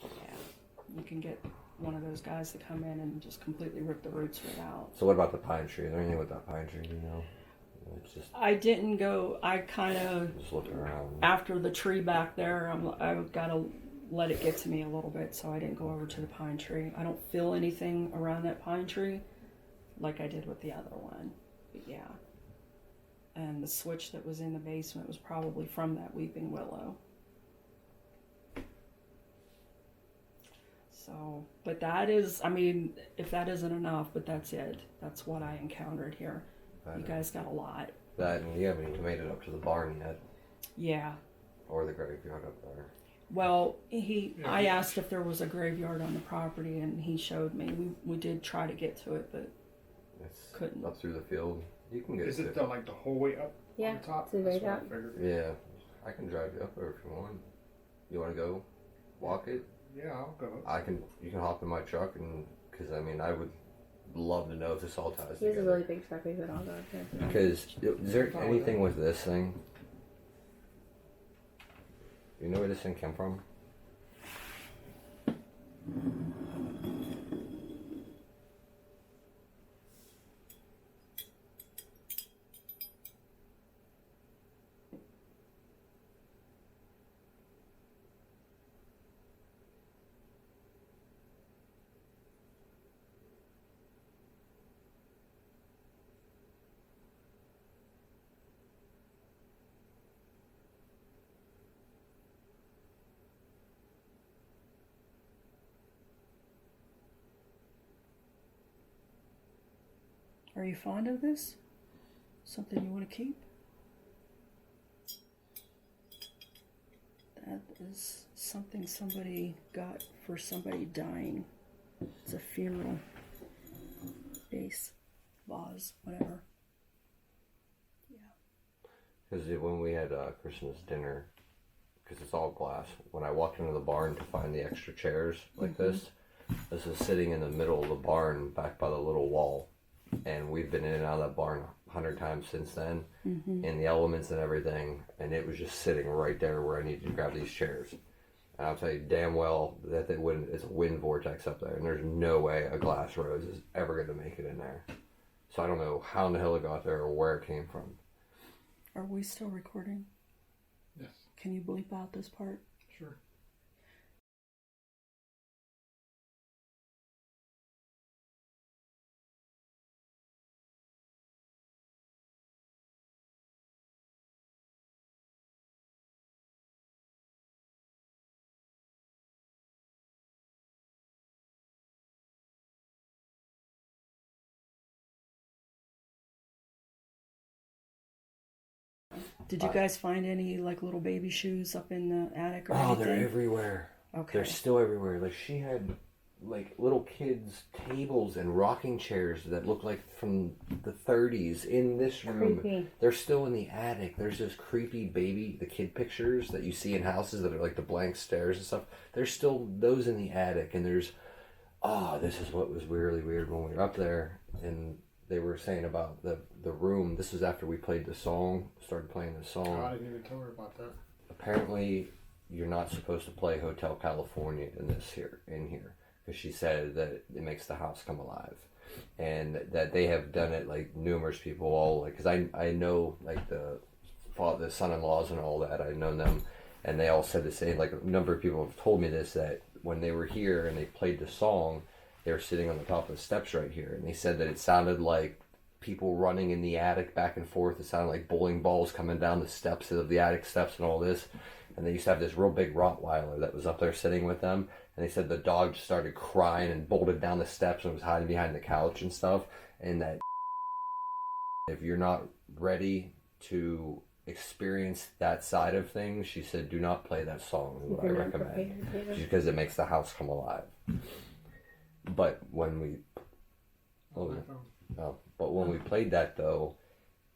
Yeah. You can get one of those guys to come in and just completely rip the roots right out. So what about the pine tree? Is there anything with that pine tree, you know? It's just I didn't go, I kind of, just looking around. after the tree back there, I've got to let it get to me a little bit, so I didn't go over to the pine tree. I don't feel anything around that pine tree like I did with the other one. But yeah. And the switch that was in the basement was probably from that weeping willow. So, but that is, I mean, if that isn't enough, but that's it. That's what I encountered here. You guys got a lot. That, and you haven't even made it up to the barn yet, Yeah. or the graveyard up there. Well, I asked if there was a graveyard on the property, and he showed me. We did try to get to it, but It's couldn't. up through the field. You can get Is to it like the whole way up Yeah, on top? to the very That's what I top. figured. Yeah, I can drive you up there if you want. You want to go walk it? Yeah, I'll go. You can hop in my truck, and because I mean I would love to know if this all ties He has a together. really big truck. We could all go up there. Because is there anything with this thing? You know where this thing came from? Are you fond of this? Something you want to keep? That is something somebody got for somebody dying. It's a funeral vase, vase, whatever. Because when we had Christmas dinner, because it's all glass, when I walked into the barn to find the extra chairs like this is sitting in the middle of the barn back by the little wall. And we've been in and out of that barn 100 times since then, in the elements and everything, and it was just sitting right there where I needed to grab these chairs. And I'll tell you damn well that it's a wind vortex up there, and there's no way a glass rose is ever going to make it in there. So I don't know how in the hell it got there or where it came from. Are we still recording? Yes, Can you bleep out this part? sure. Did you guys find any like little baby shoes up in the attic or Oh, anything? they're everywhere. Okay. They're still everywhere. Like, she had like little kids' tables and rocking chairs that look like from the 30s in this room. Creepy. They're still in the attic. There's those creepy the kid pictures that you see in houses that are like the blank stairs and stuff. There's still those in the attic, and there's this is what was really weird when we were up there, and they were saying about the room. This was after we played the song, started playing the song. Oh, I didn't even tell her about that. Apparently, you're not supposed to play Hotel California in here, because she said that it makes the house come alive, and that they have done it like numerous people, all like, because I know like the son-in-laws and all that. I've known them, and they all said the same. Like, a number of people have told me this, that when they were here and they played the song, they were sitting on the top of the steps right here, and they said that it sounded like people running in the attic back and forth. It sounded like bowling balls coming down the steps of the attic steps and all this. And they used to have this real big Rottweiler that was up there sitting with them. And they said the dog just started crying and bolted down the steps and was hiding behind the couch and stuff. And that if you're not ready to experience that side of things, she said, do not play that song, is what I recommend. Because it makes the house come alive. But when we... but when we played that, though,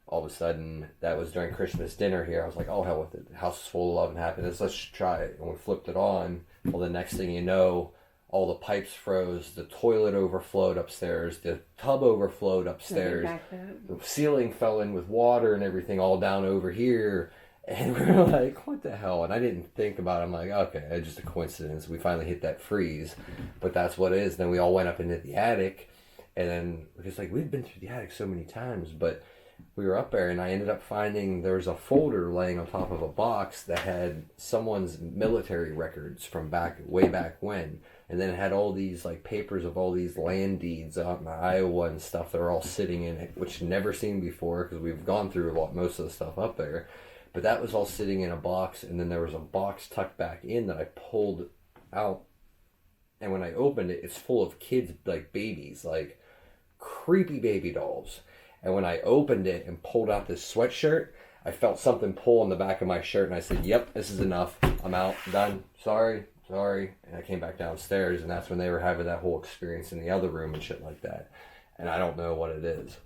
all of a sudden, that was during Christmas dinner here. I was like, oh, hell with it. The house is full of love and happiness. Let's try it. And we flipped it on. Well, the next thing you know, all the pipes froze. The toilet overflowed upstairs. The tub overflowed upstairs. The ceiling fell in with water and everything all down over here. And we were like, what the hell? And I didn't think about it. I'm like, okay, it's just a coincidence. We finally hit that freeze. But that's what it is. Then we all went up into the attic. And then, because like, we've been through the attic so many times, but we were up there, and I ended up finding there was a folder laying on top of a box that had someone's military records from way back when, and then it had all these like papers of all these land deeds out in Iowa and stuff that are all sitting in it, which never seen before because we've gone through most of the stuff up there, but that was all sitting in a box, and then there was a box tucked back in that I pulled out, and when I opened it, it's full of kids, like babies, like creepy baby dolls. And when I opened it and pulled out this sweatshirt, I felt something pull on the back of my shirt, and I said, yep, this is enough. I'm out. Done. Sorry. And I came back downstairs, and that's when they were having that whole experience in the other room and shit like that. And I don't know what it is.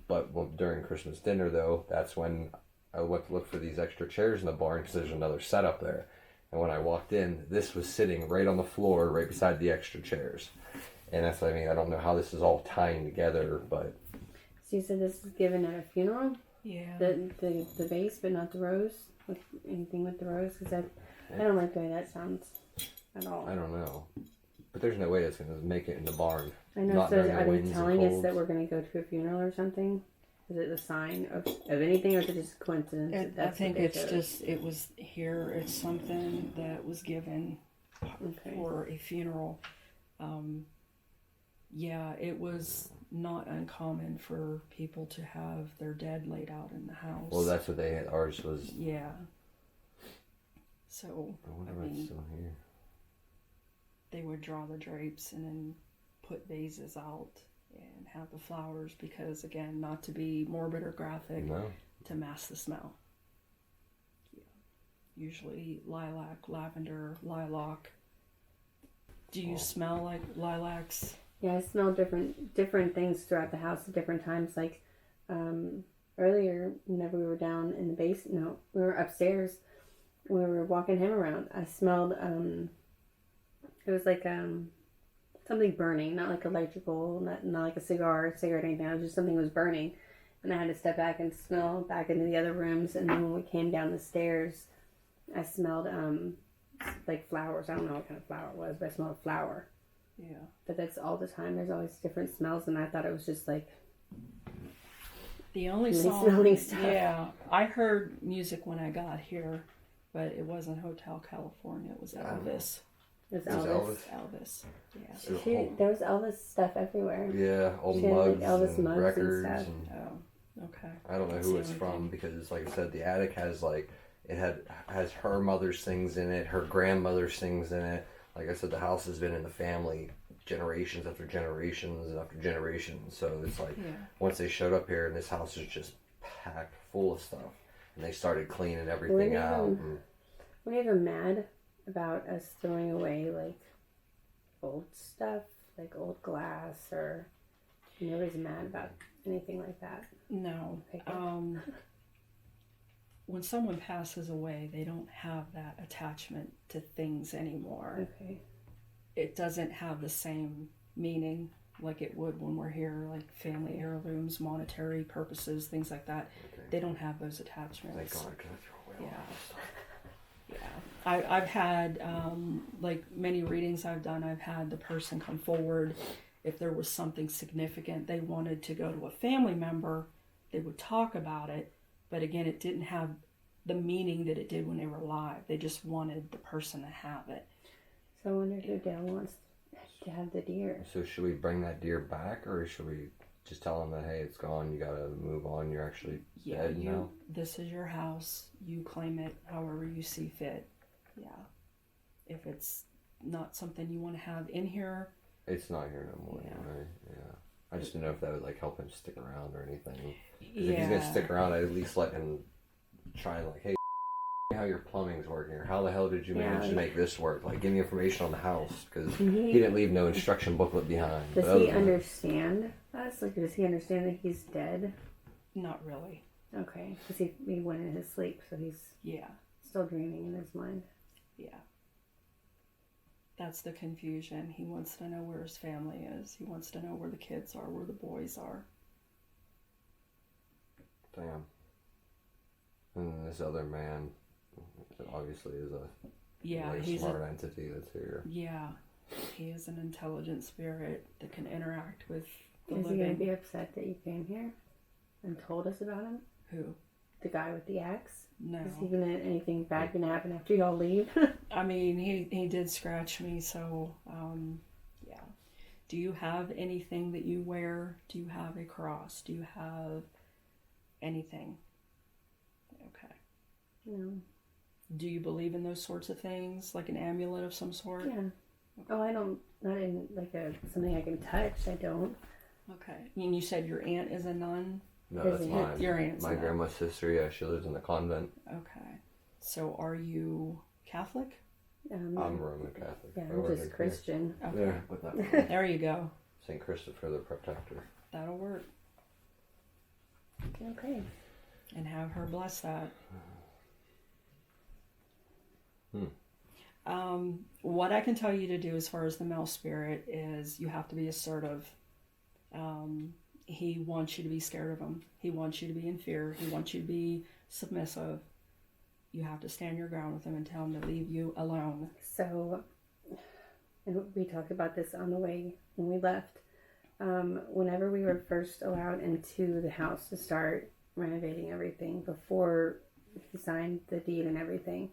But during Christmas dinner, though, that's when I went to look for these extra chairs in the barn because there's another setup there. And when I walked in, this was sitting right on the floor right beside the extra chairs. And that's what I mean. I don't know how this is all tying together, but... So you said this is given at a funeral? Yeah. The vase, but not the rose? Anything with the rose? Because I don't like the way that sounds at all. I don't know. But there's no way it's going to make it in the barn. I know. Not So during the are they winds and telling us colds. that we're going to go to a funeral or something? Is it a sign of anything, or is it just a coincidence? I think it's just, it was here, it's something that was given for a funeral. Yeah, it was not uncommon for people to have their dead laid out in the house. Well, that's what they had. Ours was... Yeah. So, I wonder what's still here. they would draw the drapes and then put vases out and have the flowers because, again, not to be morbid or graphic, to mask the smell. Yeah. Usually lilac, lavender, lilac. Do you smell like lilacs? Yeah, I smell different things throughout the house at different times. Like earlier, whenever we were down in the basement, no, we were upstairs. We were walking him around. I smelled. It was like something burning, not like electrical, not like a cigarette, anything. It was just something was burning, and I had to step back and smell back into the other rooms. And then when we came down the stairs, I smelled like flowers. I don't know what kind of flower it was, but I smelled flower. Yeah. But that's all the time. There's always different smells, and I thought it was just like the only smelling stuff. Yeah, I heard music when I got here, but it wasn't Hotel California. It was Elvis. It was Elvis. Elvis. Yeah. There was Elvis stuff everywhere. Yeah, all She had, mugs, like, Elvis and mugs records. and stuff. Oh, okay. I don't know who it's from because, like I said, the attic has has her mother's things in it, her grandmother's things in it. Like I said, the house has been in the family generations after generations after generations. So it's like once they showed up here, and this house is just packed full of stuff. And they started cleaning everything out. Were you ever mad about us throwing away like old stuff, like old glass, or you nobody's mad about anything like that? No. Okay. When someone passes away, they don't have that attachment to things anymore. Okay. It doesn't have the same meaning like it would when we're here, like family heirlooms, monetary purposes, things like that. Okay. They don't have those attachments. Thank God, I couldn't throw away all this stuff. Yeah. I've had, like many readings I've done, I've had the person come forward. If there was something significant they wanted to go to a family member, they would talk about it. But again, it didn't have the meaning that it did when they were alive. They just wanted the person to have it. So I wonder who Dale wants to have the deer. So should we bring that deer back, or should we just tell them that, hey, it's gone, you gotta move on, you're actually dead now? This is your house. You claim it however you see fit. Yeah. If it's not something you want to have in here. It's not here no more, right? Yeah. I just didn't know if that would like help him stick around or anything. 'Cause if he's gonna stick around, I'd at least let him try, like, hey, how your plumbing's working, or how the hell did you manage to make this work? Like, give me information on the house, because he didn't leave no instruction booklet behind. Does he understand us? Like, does he understand that he's dead? Not really. Okay, because he went in his sleep, so he's still dreaming in his mind. Yeah. That's the confusion. He wants to know where his family is. He wants to know where the kids are, where the boys are. Damn. And this other man obviously is a he's smart entity that's here. Yeah. He is an intelligent spirit that can interact with the Is living. he going to be upset that you came here and told us about him? Who? The guy with the axe? No. Is he gonna, anything bad gonna happen after y'all leave? I mean, he did scratch me, so, yeah. Do you have anything that you wear? Do you have a cross? Do you have anything? Okay. No. Do you believe in those sorts of things? Like an amulet of some sort? Yeah. Oh, I don't, not in like something I can touch, I don't. Okay. And you said your aunt is a nun? No, that's mine. Your aunt's my grandma's sister, yeah, she lives in the convent. Okay. So are you Catholic? I'm Roman Catholic. Yeah, I'm just Christian. Okay. Yeah, put that There you go. St. Christopher the Protector. That'll work. Okay. And have her bless that. What I can tell you to do as far as the male spirit is you have to be assertive. He wants you to be scared of him. He wants you to be in fear. He wants you to be submissive. You have to stand your ground with him and tell him to leave you alone. So, and we talked about this on the way when we left. Whenever we were first allowed into the house to start renovating everything, before he signed the deed and everything,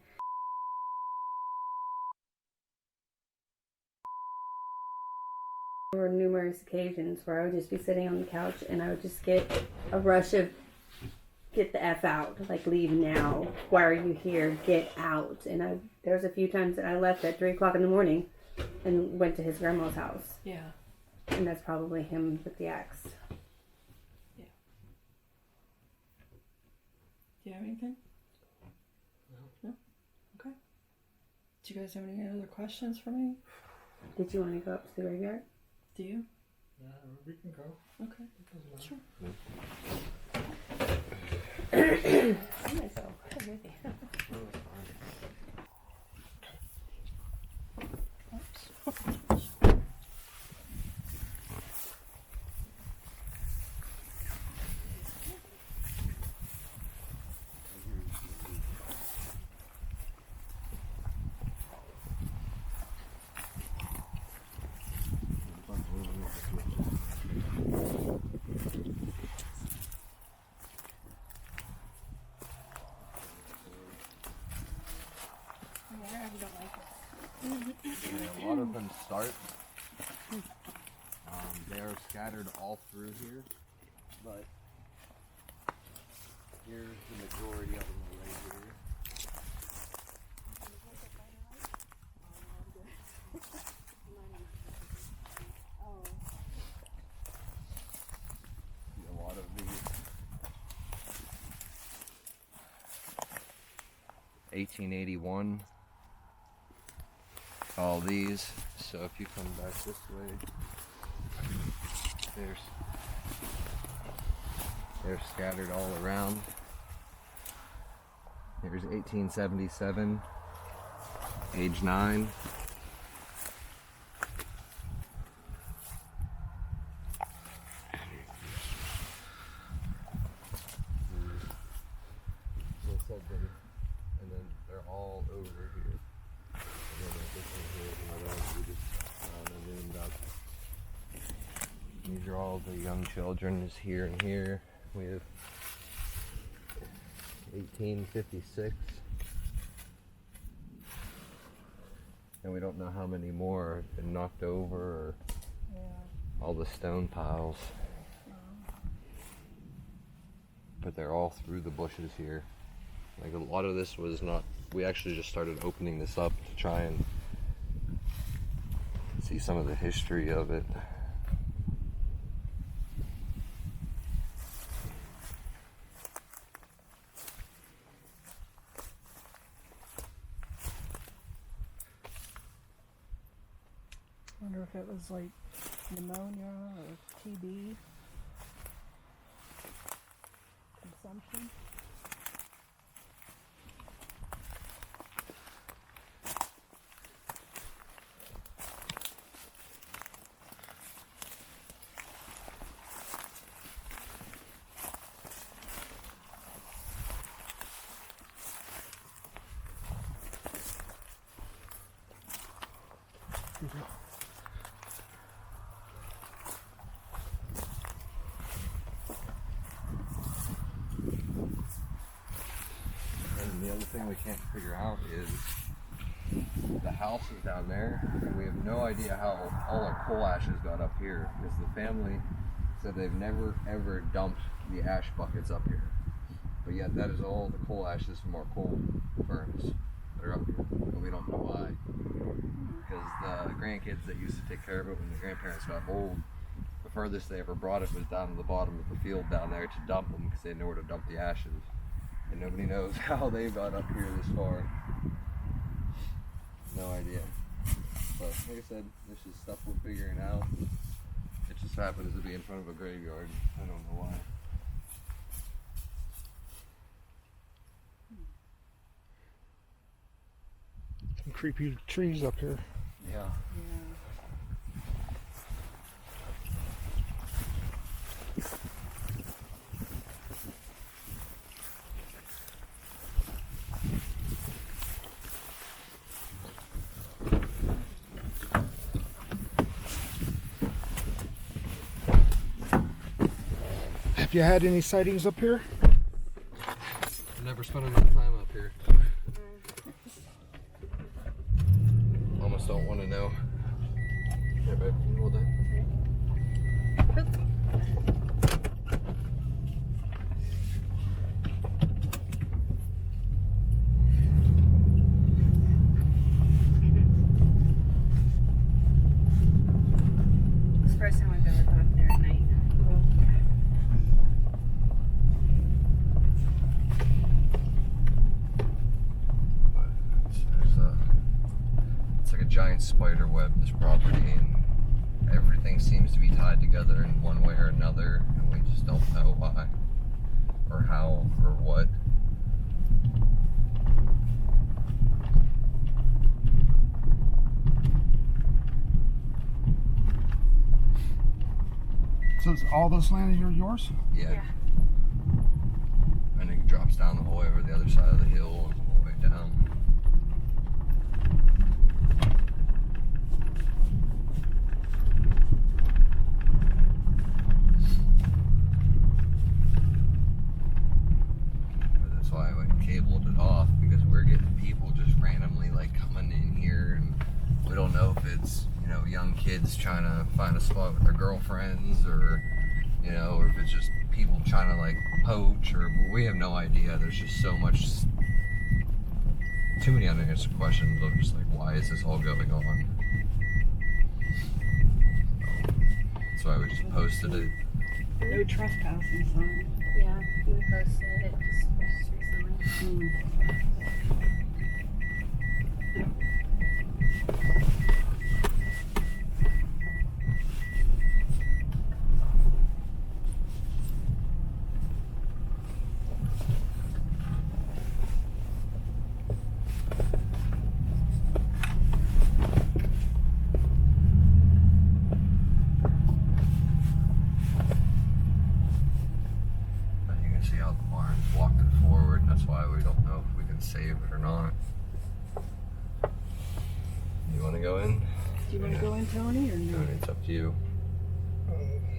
there were numerous occasions where I would just be sitting on the couch and I would just get a rush of, get the F out, like leave now, why are you here, get out. And there was a few times that I left at 3 o'clock in the morning and went to his grandma's house. Yeah. And that's probably him with the axe. Yeah. Do you have anything? No? Okay. Do you guys have any other questions for me? Did you want to go up to the graveyard? Do you? Yeah, we can go. Okay. Sure. I might go. I'm with you. A lot of them start. They are scattered all through here, but here's the majority of them right here. A lot of these 1881. All these. So if you come back this way, they're scattered all around. Here's 1877, age 9. And then they're all over here. And then this one here is another one we just found and zoomed up. These are all the young children is here and here. We have 1856. And we don't know how many more have been knocked over or all the stone piles. But they're all through the bushes here. Like a lot of this was not, we actually just started opening this up to try and see some of the history of it. Wonder if it was like pneumonia or TB consumption. And the other thing we can't figure out is the house is down there, and we have no idea how all our coal ashes got up here, because the family said they've never ever dumped the ash buckets up here. But yet that is all the coal ashes from our coal burns that are up here, and we don't know why. Because the grandkids that used to take care of it when the grandparents got old, the furthest they ever brought it was down to the bottom of the field down there to dump them, because they didn't know where to dump the ashes. And nobody knows how they got up here this far. No idea. But like I said, this is stuff we're figuring out. It just happens to be in front of a graveyard. I don't know why. Some creepy trees up here. Yeah. Have you had any sightings up here? Never spent enough time up here. Almost don't want to know. Here, babe, can you hold that? It's the first time I've ever gone up there at night. It's like a giant spider web, this property, and everything seems to be tied together in one way or another, and we just don't know why, or how, or what. So is all this land here yours? Yeah. And it drops down the whole way over the other side of the hill and all the way down. But that's why I cabled it off, because we're getting people just randomly like coming in here, and we don't know if it's, you know, young kids trying to find a spot with their girlfriends, or, you know, or if it's just people trying to like poach, or we have no idea. There's just so much, too many unanswered questions of just like, why is this all going on? That's why we just posted it. No trespassing sign. Yeah, we posted it just recently. You can see how the barn's walking forward, and that's why we don't know if we can save it or not. You want to go in? Do you want to go in, Tony, or no? It's up to you.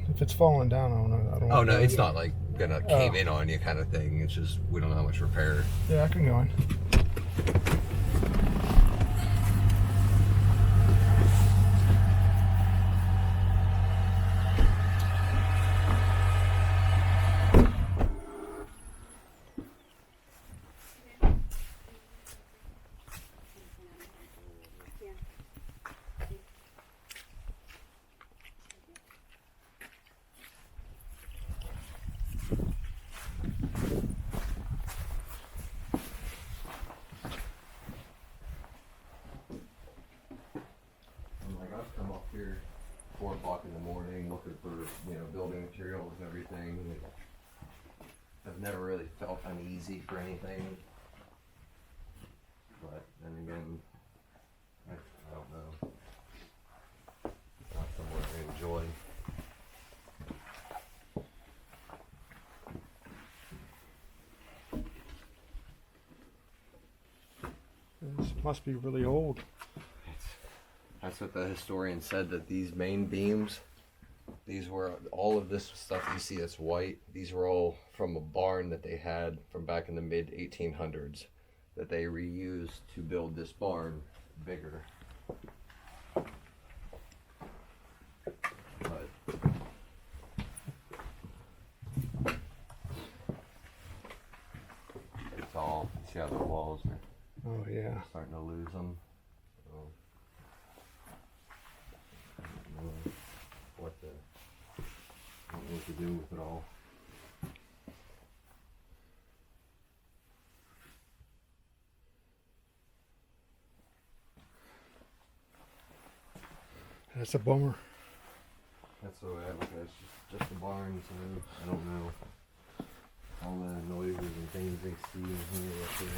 If it's falling down, I don't know. I don't Oh know. no, it's not like gonna cave in on you kind of thing. It's just we don't know how much repair. Yeah, I can go in. Like I've come up here 4 o'clock in the morning looking for building materials and everything. I've never really felt uneasy for anything, but then again, I don't know. It's not somewhere I enjoy. This must be really old. That's what the historian said, that these main beams, these were all of this stuff you see that's white, these were all from a barn that they had from back in the mid 1800s that they reused to build this barn bigger. But it's all, see how the walls are Oh yeah. starting to lose them. So, I don't know what to do with it all. That's a bummer. That's the way I look at it. It's just a barn, so I don't know. All the noises and things they see in here, up here,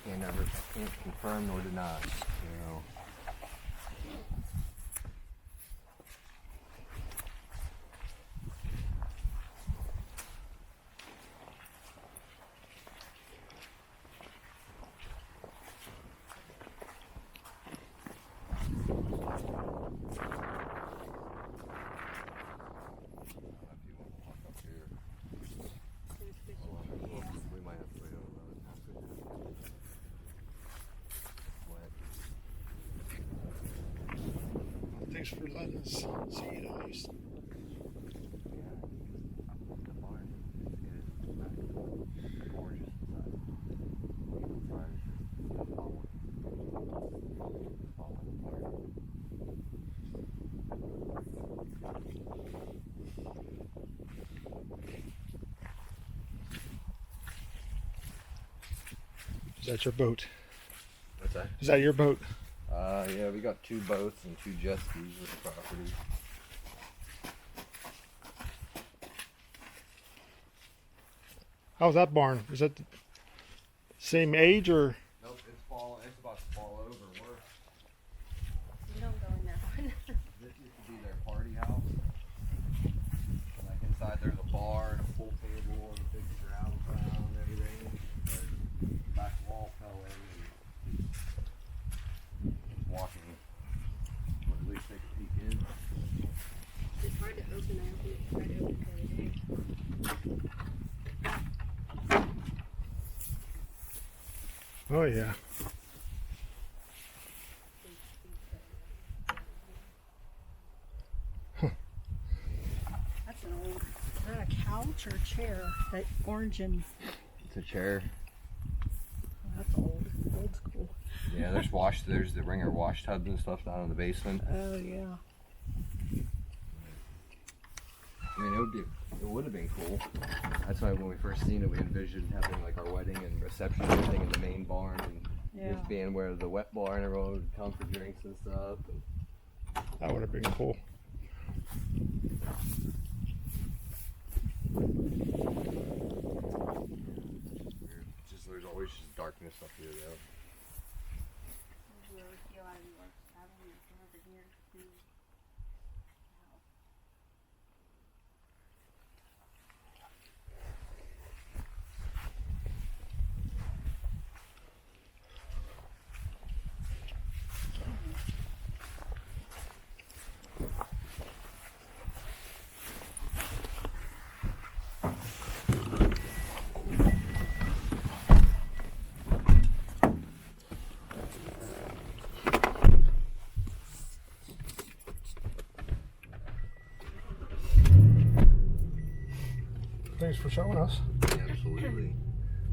I can't confirm nor deny, We might have to wait over. Thanks for letting us see it at least. The barn is gorgeous inside. Inside is just falling apart. Is that your boat? What's that? Is that your boat? Yeah, we got 2 boats and 2 jet skis with the property. How's that barn? Is that the same age or? Nope, it's about to fall over. You don't go in that one. This used to be their party house. Like inside there's a bar and a pool table and a big ground pile and everything. The back wall fell in and walking. Or at least take a peek in. It's hard to open. I opened it, tried to open it the other day. Oh yeah. That's an old. Is that a couch or a chair? That orange and It's a chair. oh, that's old school. Yeah, there's the Ringer wash tubs and stuff down in the basement. Oh yeah. I mean, it would have been cool. That's why when we first seen it, we envisioned having like our wedding and reception and everything in the main barn, and Yeah. This being where the wet bar and everyone would come for drinks and stuff. That would have been cool. There's always just darkness up here though. Thanks for showing us. Yeah, absolutely.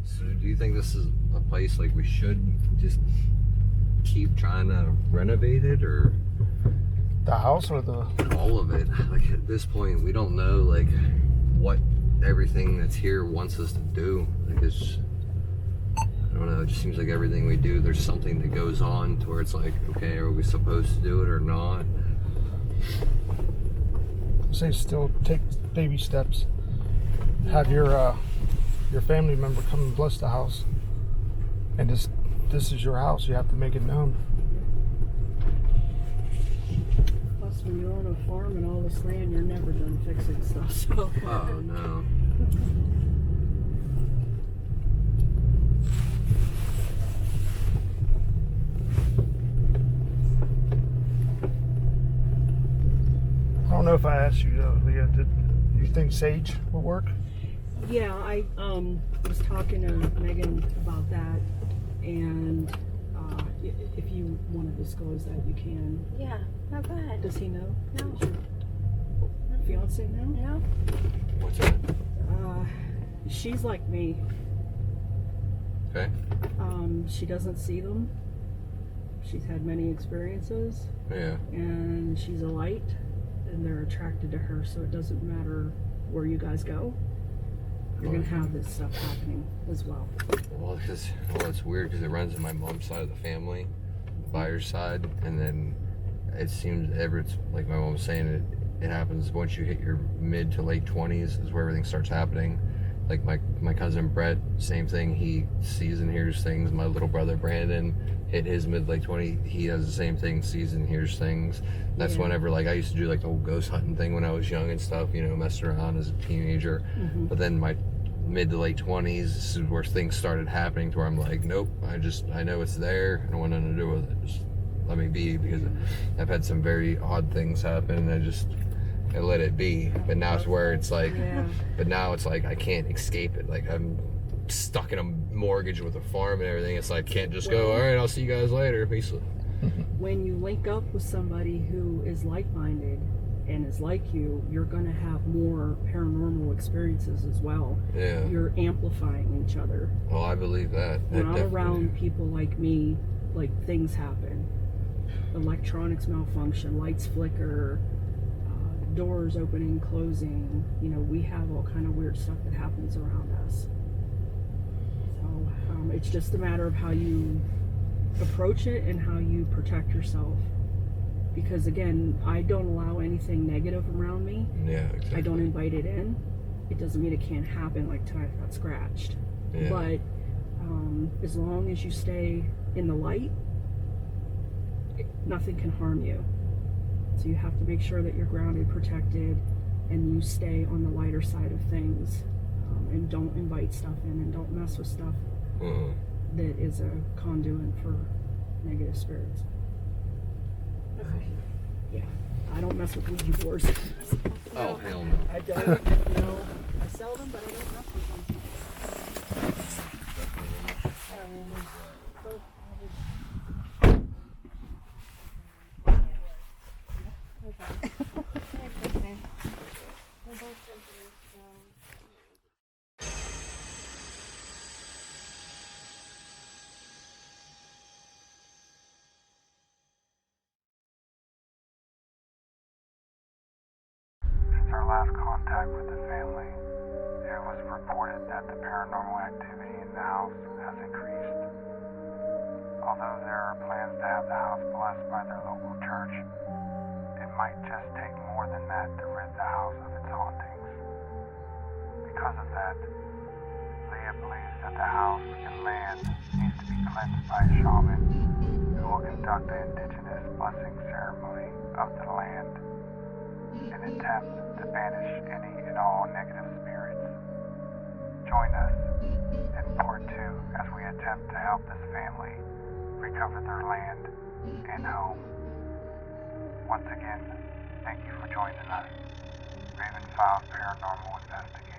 So do you think this is a place like we should just keep trying to renovate it, or The house or the... all of it? Like at this point we don't know like what everything that's here wants us to do. Like it's, I don't know, it just seems like everything we do there's something that goes on to where it's like, okay, are we supposed to do it or not? Say still take baby steps. Have your family member come and bless the house. And this is your house. You have to make it known. Plus, when you own a farm and all this land, you're never done fixing stuff. So. Oh no. I don't know if I asked you, Leah, did you think sage will work? Yeah, I was talking to Megan about that, and if you want to disclose that, you can. Yeah, not bad. Does he know? No. Does your fiance know? No? What's that? She's like me. Okay. She doesn't see them. She's had many experiences, Yeah. and she's a light, and they're attracted to her, so it doesn't matter where you guys go. You're going to have this stuff happening as well. Well, it's weird because it runs in my mom's side of the family, the buyer's side, and then it seems it's like my mom was saying, it happens once you hit your mid to late 20s is where everything starts happening. Like my cousin Brett, same thing. He sees and hears things. My little brother Brandon hit his mid late 20. He does the same thing, sees and hears things. That's whenever like I used to do like the whole ghost hunting thing when I was young and stuff. You know, messing around as a teenager. Mm-hmm. But then my mid to late 20s, this is where things started happening to where I'm like, nope, I know it's there. I don't want nothing to do with it. Just let me be, because I've had some very odd things happen, and I let it be. But now it's where it's like, but now it's like I can't escape it. Like I'm stuck in a mortgage with a farm and everything. It's like, can't just go, all right, I'll see you guys later. Peace. When you link up with somebody who is like-minded and is like you, you're going to have more paranormal experiences as well. Yeah. You're amplifying each other. Well, I believe that. When I'm around people like me, like things happen. Electronics malfunction, lights flicker, doors opening, closing. You know, we have all kind of weird stuff that happens around us. So it's just a matter of how you approach it and how you protect yourself. Because again, I don't allow anything negative around me. Yeah, exactly. I don't invite it in. It doesn't mean it can't happen, like tonight I got scratched. Yeah. But as long as you stay in the light, nothing can harm you. So you have to make sure that you're grounded, protected, and you stay on the lighter side of things. And don't invite stuff in, and don't mess with stuff that is a conduit for negative spirits. Yeah, I don't mess with Ouija boards. Oh, hell no. I don't. I sell them, but I don't mess with them. Since our last contact with the family, it was reported that the paranormal activity in the house has increased. Although there are plans to have the house blessed by their local church, it might just take more than that to rid the house of its hauntings. Because of that, Leah believes that the house and land needs to be cleansed by a shaman who will conduct the indigenous blessing ceremony of the land in an attempt to banish any and all negative spirits. Join us in part 2 as we attempt to help this family recover their land and home. Once again, thank you for joining us. Raven Files Paranormal Investigation.